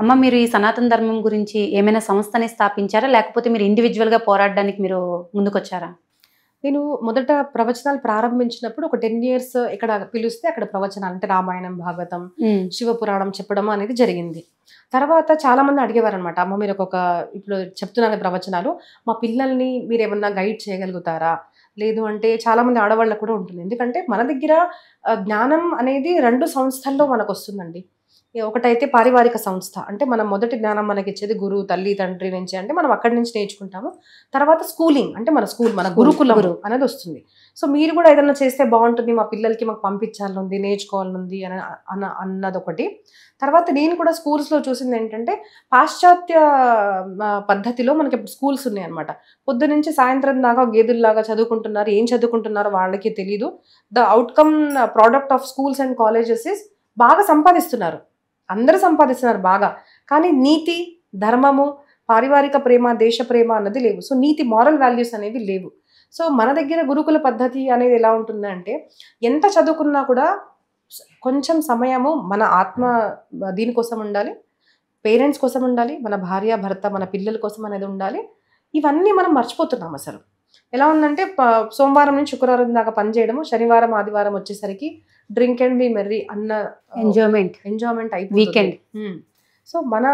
అమ్మ, మీరు ఈ సనాతన ధర్మం గురించి ఏమైనా సంస్థని స్థాపించారా, లేకపోతే మీరు ఇండివిజువల్గా పోరాడడానికి మీరు ముందుకొచ్చారా? నేను మొదట ప్రవచనాలు ప్రారంభించినప్పుడు ఒక 10 years ఇక్కడ పిలిస్తే అక్కడ ప్రవచనాలు అంటే రామాయణం, భాగవతం, శివపురాణం చెప్పడం అనేది జరిగింది. తర్వాత చాలా మంది అడిగేవారు అనమాట, అమ్మ మీరు ఇప్పుడు చెప్తున్నాను ప్రవచనాలు, మా పిల్లల్ని మీరు ఏమన్నా గైడ్ చేయగలుగుతారా, లేదు అంటే చాలా మంది ఆడవాళ్ళకు కూడా ఉంటుంది. ఎందుకంటే మన దగ్గర జ్ఞానం అనేది 2 సంస్థల్లో మనకు వస్తుందండి. ఒకటైతే పారివారిక సంస్థ, అంటే మనం మొదటి జ్ఞానం మనకి ఇచ్చేది గురువు, తల్లి, తండ్రి నుంచి, అంటే మనం అక్కడి నుంచి నేర్చుకుంటాము. తర్వాత స్కూలింగ్, అంటే మన గురుకులం అనేది వస్తుంది. సో మీరు కూడా ఏదైనా చేస్తే బాగుంటుంది, మా పిల్లలకి మాకు పంపించాలనుంది, నేర్చుకోవాలనుంది అన్నది ఒకటి. తర్వాత నేను కూడా స్కూల్స్లో చూసింది ఏంటంటే పాశ్చాత్య పద్ధతిలో మనకి స్కూల్స్ ఉన్నాయి అనమాట. పొద్దు నుంచి సాయంత్రం దాకా గేదెల్లాగా చదువుకుంటున్నారు, ఏం చదువుకుంటున్నారో వాళ్ళకి తెలీదు. The outcome product of schools and colleges is బాగా సంపాదిస్తున్నారు, అందరూ సంపాదిస్తున్నారు బాగా, కానీ నీతి, ధర్మము, పారివారిక ప్రేమ, దేశ ప్రేమ అన్నది లేవు. సో నీతి, మారల్ వాల్యూస్ అనేవి లేవు. సో మన దగ్గర గురుకుల పద్ధతి అనేది ఎలా ఉంటుందంటే ఎంత చదువుకున్నా కూడా కొంచెం సమయము మన ఆత్మ దీనికోసం ఉండాలి, పేరెంట్స్ కోసం ఉండాలి, మన భార్య, భర్త, మన పిల్లల కోసం అనేది ఉండాలి. ఇవన్నీ మనం మర్చిపోతున్నాం అసలు. ఎలా ఉందంటే సోమవారం నుంచి శుక్రవారం దాకా పనిచేయడము, శనివారం ఆదివారం వచ్చేసరికి డ్రింక్ అండ్ బి మెర్రీ అన్న ఎంజాయ్మెంట్ అయిపోతుంది, వీకెండ్. సో మన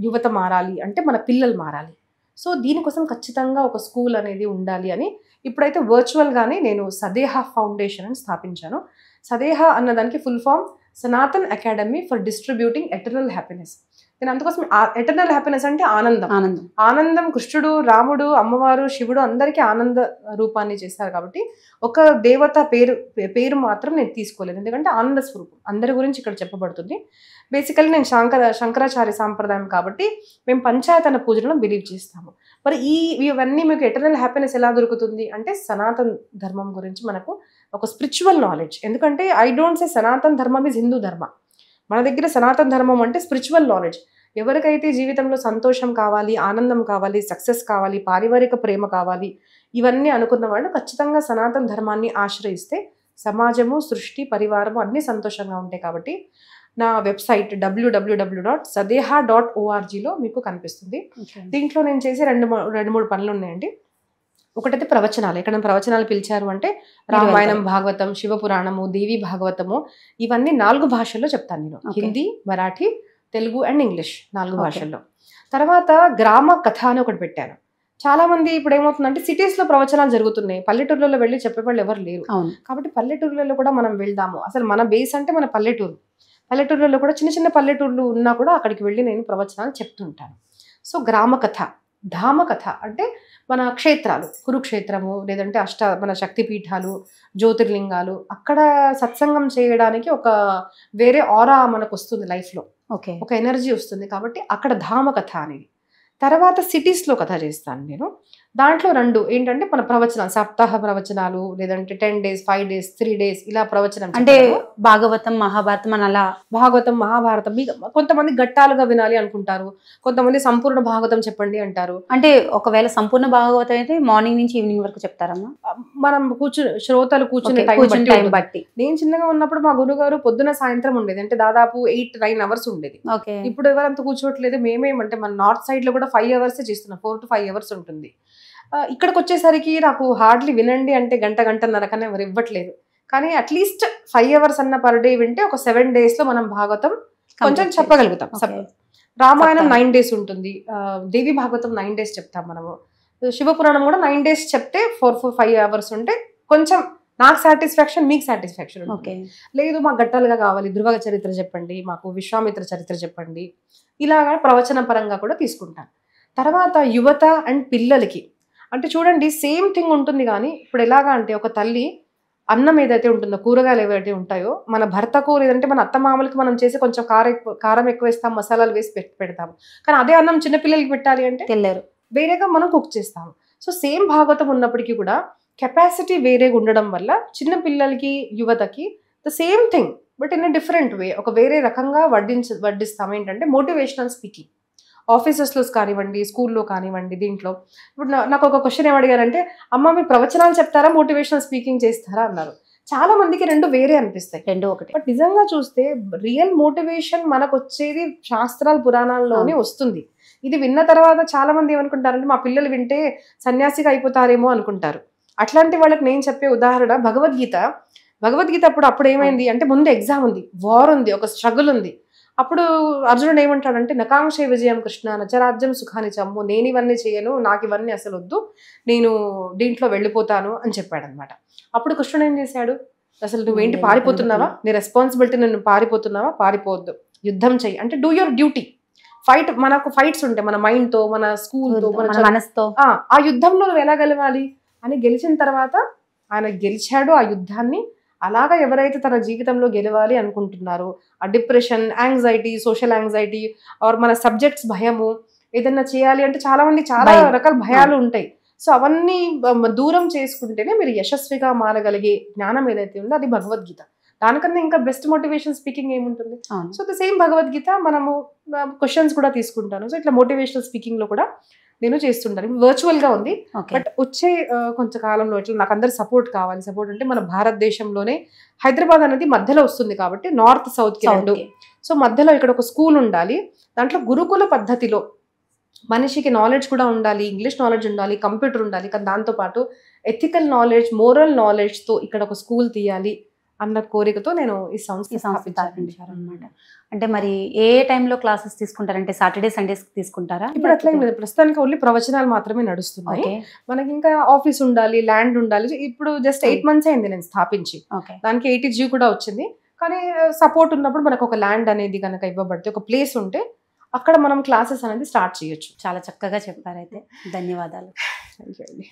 యువత మారాలి అంటే మన పిల్లలు మారాలి. సో దీనికోసం ఖచ్చితంగా ఒక స్కూల్ అనేది ఉండాలి అని ఇప్పుడైతే వర్చువల్గానే నేను సదేహ ఫౌండేషన్ అని స్థాపించాను. సదేహ అన్నదానికి full form Sanatan Academy for distributing eternal happiness. నేను అందుకోసం ఎటర్నల్ హ్యాపీనెస్ అంటే ఆనందం కృష్ణుడు, రాముడు, అమ్మవారు, శివుడు అందరికీ ఆనంద రూపాన్ని చేస్తారు. కాబట్టి ఒక దేవత పేరు మాత్రం నేను తీసుకోలేదు, ఎందుకంటే ఆనంద స్వరూపం అందరి గురించి ఇక్కడ చెప్పబడుతుంది. బేసికల్లీ నేను శంకరాచార్య సాంప్రదాయం కాబట్టి మేము పంచాయతన పూజలను బిలీవ్ చేస్తాము. మరి ఇవన్నీ మీకు ఎటర్నల్ హ్యాపీనెస్ ఎలా దొరుకుతుంది అంటే సనాతన ధర్మం గురించి మనకు ఒక స్పిరిచువల్ నాలెడ్జ్. ఎందుకంటే ఐ డోంట్ సే సనాతన ధర్మం ఇస్ హిందూ ధర్మ. మన దగ్గర సనాతన ధర్మం అంటే స్పిరిచువల్ నాలెడ్జ్. ఎవరికైతే జీవితంలో సంతోషం కావాలి, ఆనందం కావాలి, సక్సెస్ కావాలి, పారివారిక ప్రేమ కావాలి, ఇవన్నీ అనుకున్న వాళ్ళు ఖచ్చితంగా సనాతన ధర్మాన్ని ఆశ్రయిస్తే సమాజము, సృష్టి, పరివారము అన్నీ సంతోషంగా ఉంటాయి. కాబట్టి నా వెబ్సైట్ www.sadeha.orgలో మీకు కనిపిస్తుంది. దీంట్లో నేను చేసే రెండు మూడు పనులు ఉన్నాయండి. ఒకటైతే ప్రవచనాలు, ఎక్కడ ప్రవచనాలు పిలిచారు అంటే రామాయణం, భాగవతం, శివపురాణము, దేవి భాగవతము, ఇవన్నీ 4 భాషల్లో చెప్తాను నేను. హిందీ, మరాఠీ, తెలుగు అండ్ ఇంగ్లీష్ 4 భాషల్లో. తర్వాత గ్రామ కథ అని ఒకటి పెట్టాను. చాలా మంది ఇప్పుడు ఏమవుతుందంటే సిటీస్లో ప్రవచనాలు జరుగుతున్నాయి, పల్లెటూర్లలో వెళ్ళి చెప్పేవాళ్ళు ఎవరు లేరు. కాబట్టి పల్లెటూర్లలో కూడా మనం వెళ్దాము. అసలు మన బేస్ అంటే మన పల్లెటూర్లలో కూడా చిన్న చిన్న పల్లెటూర్లు ఉన్నా కూడా అక్కడికి వెళ్ళి నేను ప్రవచనాలు చెప్తుంటాను. సో గ్రామ కథ, ధామ కథ అంటే మన క్షేత్రాలు, కురుక్షేత్రము, లేదంటే మన శక్తిపీఠాలు, జ్యోతిర్లింగాలు, అక్కడ సత్సంగం చేయడానికి ఒక వేరే ఆరా మనకు వస్తుంది లైఫ్లో, ఒక ఎనర్జీ వస్తుంది. కాబట్టి అక్కడ ధామ కథ అనేది. తర్వాత సిటీస్లో కథ చేస్తాను నేను. దాంట్లో 2 ఏంటంటే మన ప్రవచనాలు, సప్తాహ ప్రవచనాలు, లేదంటే 10 days, 5 days, 3 days ఇలా ప్రవచనం. అంటే భాగవతం, మహాభారతం అని అలా. భాగవతం, మహాభారతం కొంతమంది ఘట్టాలుగా వినాలి అనుకుంటారు, కొంతమంది సంపూర్ణ భాగవతం చెప్పండి అంటారు. అంటే ఒకవేళ సంపూర్ణ భాగవతం అయితే మార్నింగ్ నుంచి ఈవినింగ్ వరకు చెప్తారమ్మా? మనం శ్రోతలు కూర్చునే టైం బట్టి. నేను చిన్నగా ఉన్నప్పుడు మా గురుగారు పొద్దున సాయంత్రం ఉండేది, అంటే దాదాపు 8-9 hours ఉండేది. ఇప్పుడు ఎవరంతా కూర్చోట్లేదు. మేమేమంటే మన నార్త్ సైడ్ లో కూడా 5 hours చేస్తున్నాం, 4 to 5 hours ఉంటుంది. ఇక్కడికి వచ్చేసరికి నాకు హార్డ్లీ వినండి అంటే గంటన్నర కన్నా ఎవరు ఇవ్వట్లేదు. కానీ అట్లీస్ట్ 5 hours అన్న పర్ డే వింటే ఒక 7 days లో మనం భాగవతం కొంచెం చెప్పగలుగుతాం. రామాయణం 9 days ఉంటుంది, దేవి భాగవతం 9 days చెప్తాం మనము. శివపురాణం కూడా 9 days చెప్తే 4-5 hours ఉంటే కొంచెం నాకు సాటిస్ఫాక్షన్, మీకు సాటిస్ఫాక్షన్. లేదు మాకు గట్టాలుగా కావాలి, ధ్రువ చరిత్ర చెప్పండి, మాకు విశ్వామిత్ర చరిత్ర చెప్పండి, ఇలాగా ప్రవచన పరంగా కూడా తీసుకుంటాను. తర్వాత యువత అండ్ పిల్లలకి అంటే చూడండి సేమ్ థింగ్ ఉంటుంది. కానీ ఇప్పుడు ఎలాగా అంటే ఒక తల్లి అన్నం ఏదైతే ఉంటుందో, కూరగాయలు ఏవైతే ఉంటాయో, మన భర్తకు లేదంటే మన అత్తమామలకి మనం చేసి కొంచెం కారం ఎక్కువ వేస్తాం, మసాలాలు వేసి పెడతాము. కానీ అదే అన్నం చిన్నపిల్లలకి పెట్టాలి అంటే తెలియరు, వేరేగా మనం కుక్ చేస్తాము. సో సేమ్ భాగవతం ఉన్నప్పటికీ కూడా కెపాసిటీ వేరేగా ఉండడం వల్ల చిన్న పిల్లలకి, యువతకి the same thing but in a different way, ఒక వేరే రకంగా వడ్డిస్తాం. ఏంటంటే మోటివేషనల్ స్పీకింగ్. ఆఫీసెస్లో కానివ్వండి, స్కూల్లో కానివ్వండి. దీంట్లో ఇప్పుడు నాకు ఒక క్వశ్చన్ ఏమడిగారంటే, అమ్మ మీరు ప్రవచనాలు చెప్తారా, మోటివేషనల్ స్పీకింగ్ చేస్తారా అన్నారు. చాలా మందికి రెండు వేరే అనిపిస్తాయి. రెండు ఒకటి. బట్ నిజంగా చూస్తే రియల్ మోటివేషన్ మనకు వచ్చేది శాస్త్రాల పురాణాల్లోనే వస్తుంది. ఇది విన్న తర్వాత చాలా మంది ఏమనుకుంటారంటే మా పిల్లలు వింటే సన్యాసిగా అయిపోతారేమో అనుకుంటారు. అట్లాంటి వాళ్ళకి నేను చెప్పే ఉదాహరణ భగవద్గీత అప్పుడు ఏమైంది అంటే ముందు ఎగ్జామ్ ఉంది, వార్ ఉంది, ఒక స్ట్రగుల్ ఉంది. అప్పుడు అర్జునుడు ఏమంటాడంటే నకాంక్షే విజయం కృష్ణ నచరాజ్యం సుఖాని చమ్ము, నేను ఇవన్నీ చేయను, నాకు ఇవన్నీ అసలు వద్దు, నేను దీంట్లో వెళ్ళిపోతాను అని చెప్పాడు అనమాట. అప్పుడు కృష్ణుడు ఏం చేశాడు, అసలు నువ్వేంటి పారిపోతున్నావా, నీ రెస్పాన్సిబిలిటీ, నువ్వు పారిపోతున్నావా, పారిపోవద్దు, యుద్ధం చెయ్యి అంటే డూ యువర్ డ్యూటీ. మనకు ఫైట్స్ ఉంటాయి మన మైండ్ తో, మన స్కూల్ తో, మన మనసుతో. ఆ యుద్ధంలో నువ్వు ఎలా గెలవాలి అని గెలిచిన తర్వాత ఆయన గెలిచాడు ఆ యుద్ధాన్ని. అలాగా ఎవరైతే తన జీవితంలో గెలవాలి అనుకుంటున్నారో ఆ depression, anxiety, social anxiety are మన సబ్జెక్ట్స్ భయము, ఏదన్నా చేయాలి అంటే చాలా మంది చాలా రకాల భయాలు ఉంటాయి. సో అవన్నీ దూరం చేసుకుంటేనే మీరు యశస్విగా మారగలిగే జ్ఞానం ఏదైతే ఉందో అది భగవద్గీత. దానికన్నా ఇంకా బెస్ట్ మోటివేషన్ స్పీకింగ్ ఏముంటుంది. సో ద సేమ్ భగవద్గీత మనము క్వశ్చన్స్ కూడా తీసుకుంటాను. సో ఇట్లా మోటివేషనల్ స్పీకింగ్ లో కూడా నేను చేస్తుంటాను. వర్చువల్ గా ఉంది, బట్ వచ్చే కొంచెం కాలంలో ఇట్లా నాకు అందరు సపోర్ట్ కావాలి. సపోర్ట్ అంటే మన భారతదేశంలోనే హైదరాబాద్ అనేది మధ్యలో వస్తుంది కాబట్టి నార్త్ సౌత్ కి రెండు. సో మధ్యలో ఇక్కడ ఒక స్కూల్ ఉండాలి, దాంట్లో గురుకుల పద్ధతిలో మనిషికి నాలెడ్జ్ కూడా ఉండాలి, ఇంగ్లీష్ నాలెడ్జ్ ఉండాలి, కంప్యూటర్ ఉండాలి, కానీ దాంతోపాటు ఎథికల్ నాలెడ్జ్, మోరల్ నాలెడ్జ్ తో ఇక్కడ ఒక స్కూల్ తీయాలి అన్న కోరికతో నేను ఈ సంస్థ స్థాపించారనమాట. అంటే మరి ఏ టైంలో క్లాసెస్ తీసుకుంటారంటే సాటర్డే సండేస్ తీసుకుంటారా? ఇప్పుడు అట్లా ఏం లేదు, ప్రస్తుతానికి ఓన్లీ ప్రవచనాలు మాత్రమే నడుస్తున్నాయి. మనకి ఇంకా ఆఫీస్ ఉండాలి, ల్యాండ్ ఉండాలి. ఇప్పుడు జస్ట్ 8 months అయింది నేను స్థాపించి. దానికి 80G కూడా వచ్చింది. కానీ సపోర్ట్ ఉన్నప్పుడు మనకు ఒక ల్యాండ్ అనేది కనుక ఇవ్వబడితే, ఒక ప్లేస్ ఉంటే అక్కడ మనం క్లాసెస్ అనేది స్టార్ట్ చేయొచ్చు. చాలా చక్కగా చెప్పారైతే, ధన్యవాదాలు. థ్యాంక్ యూ అండి.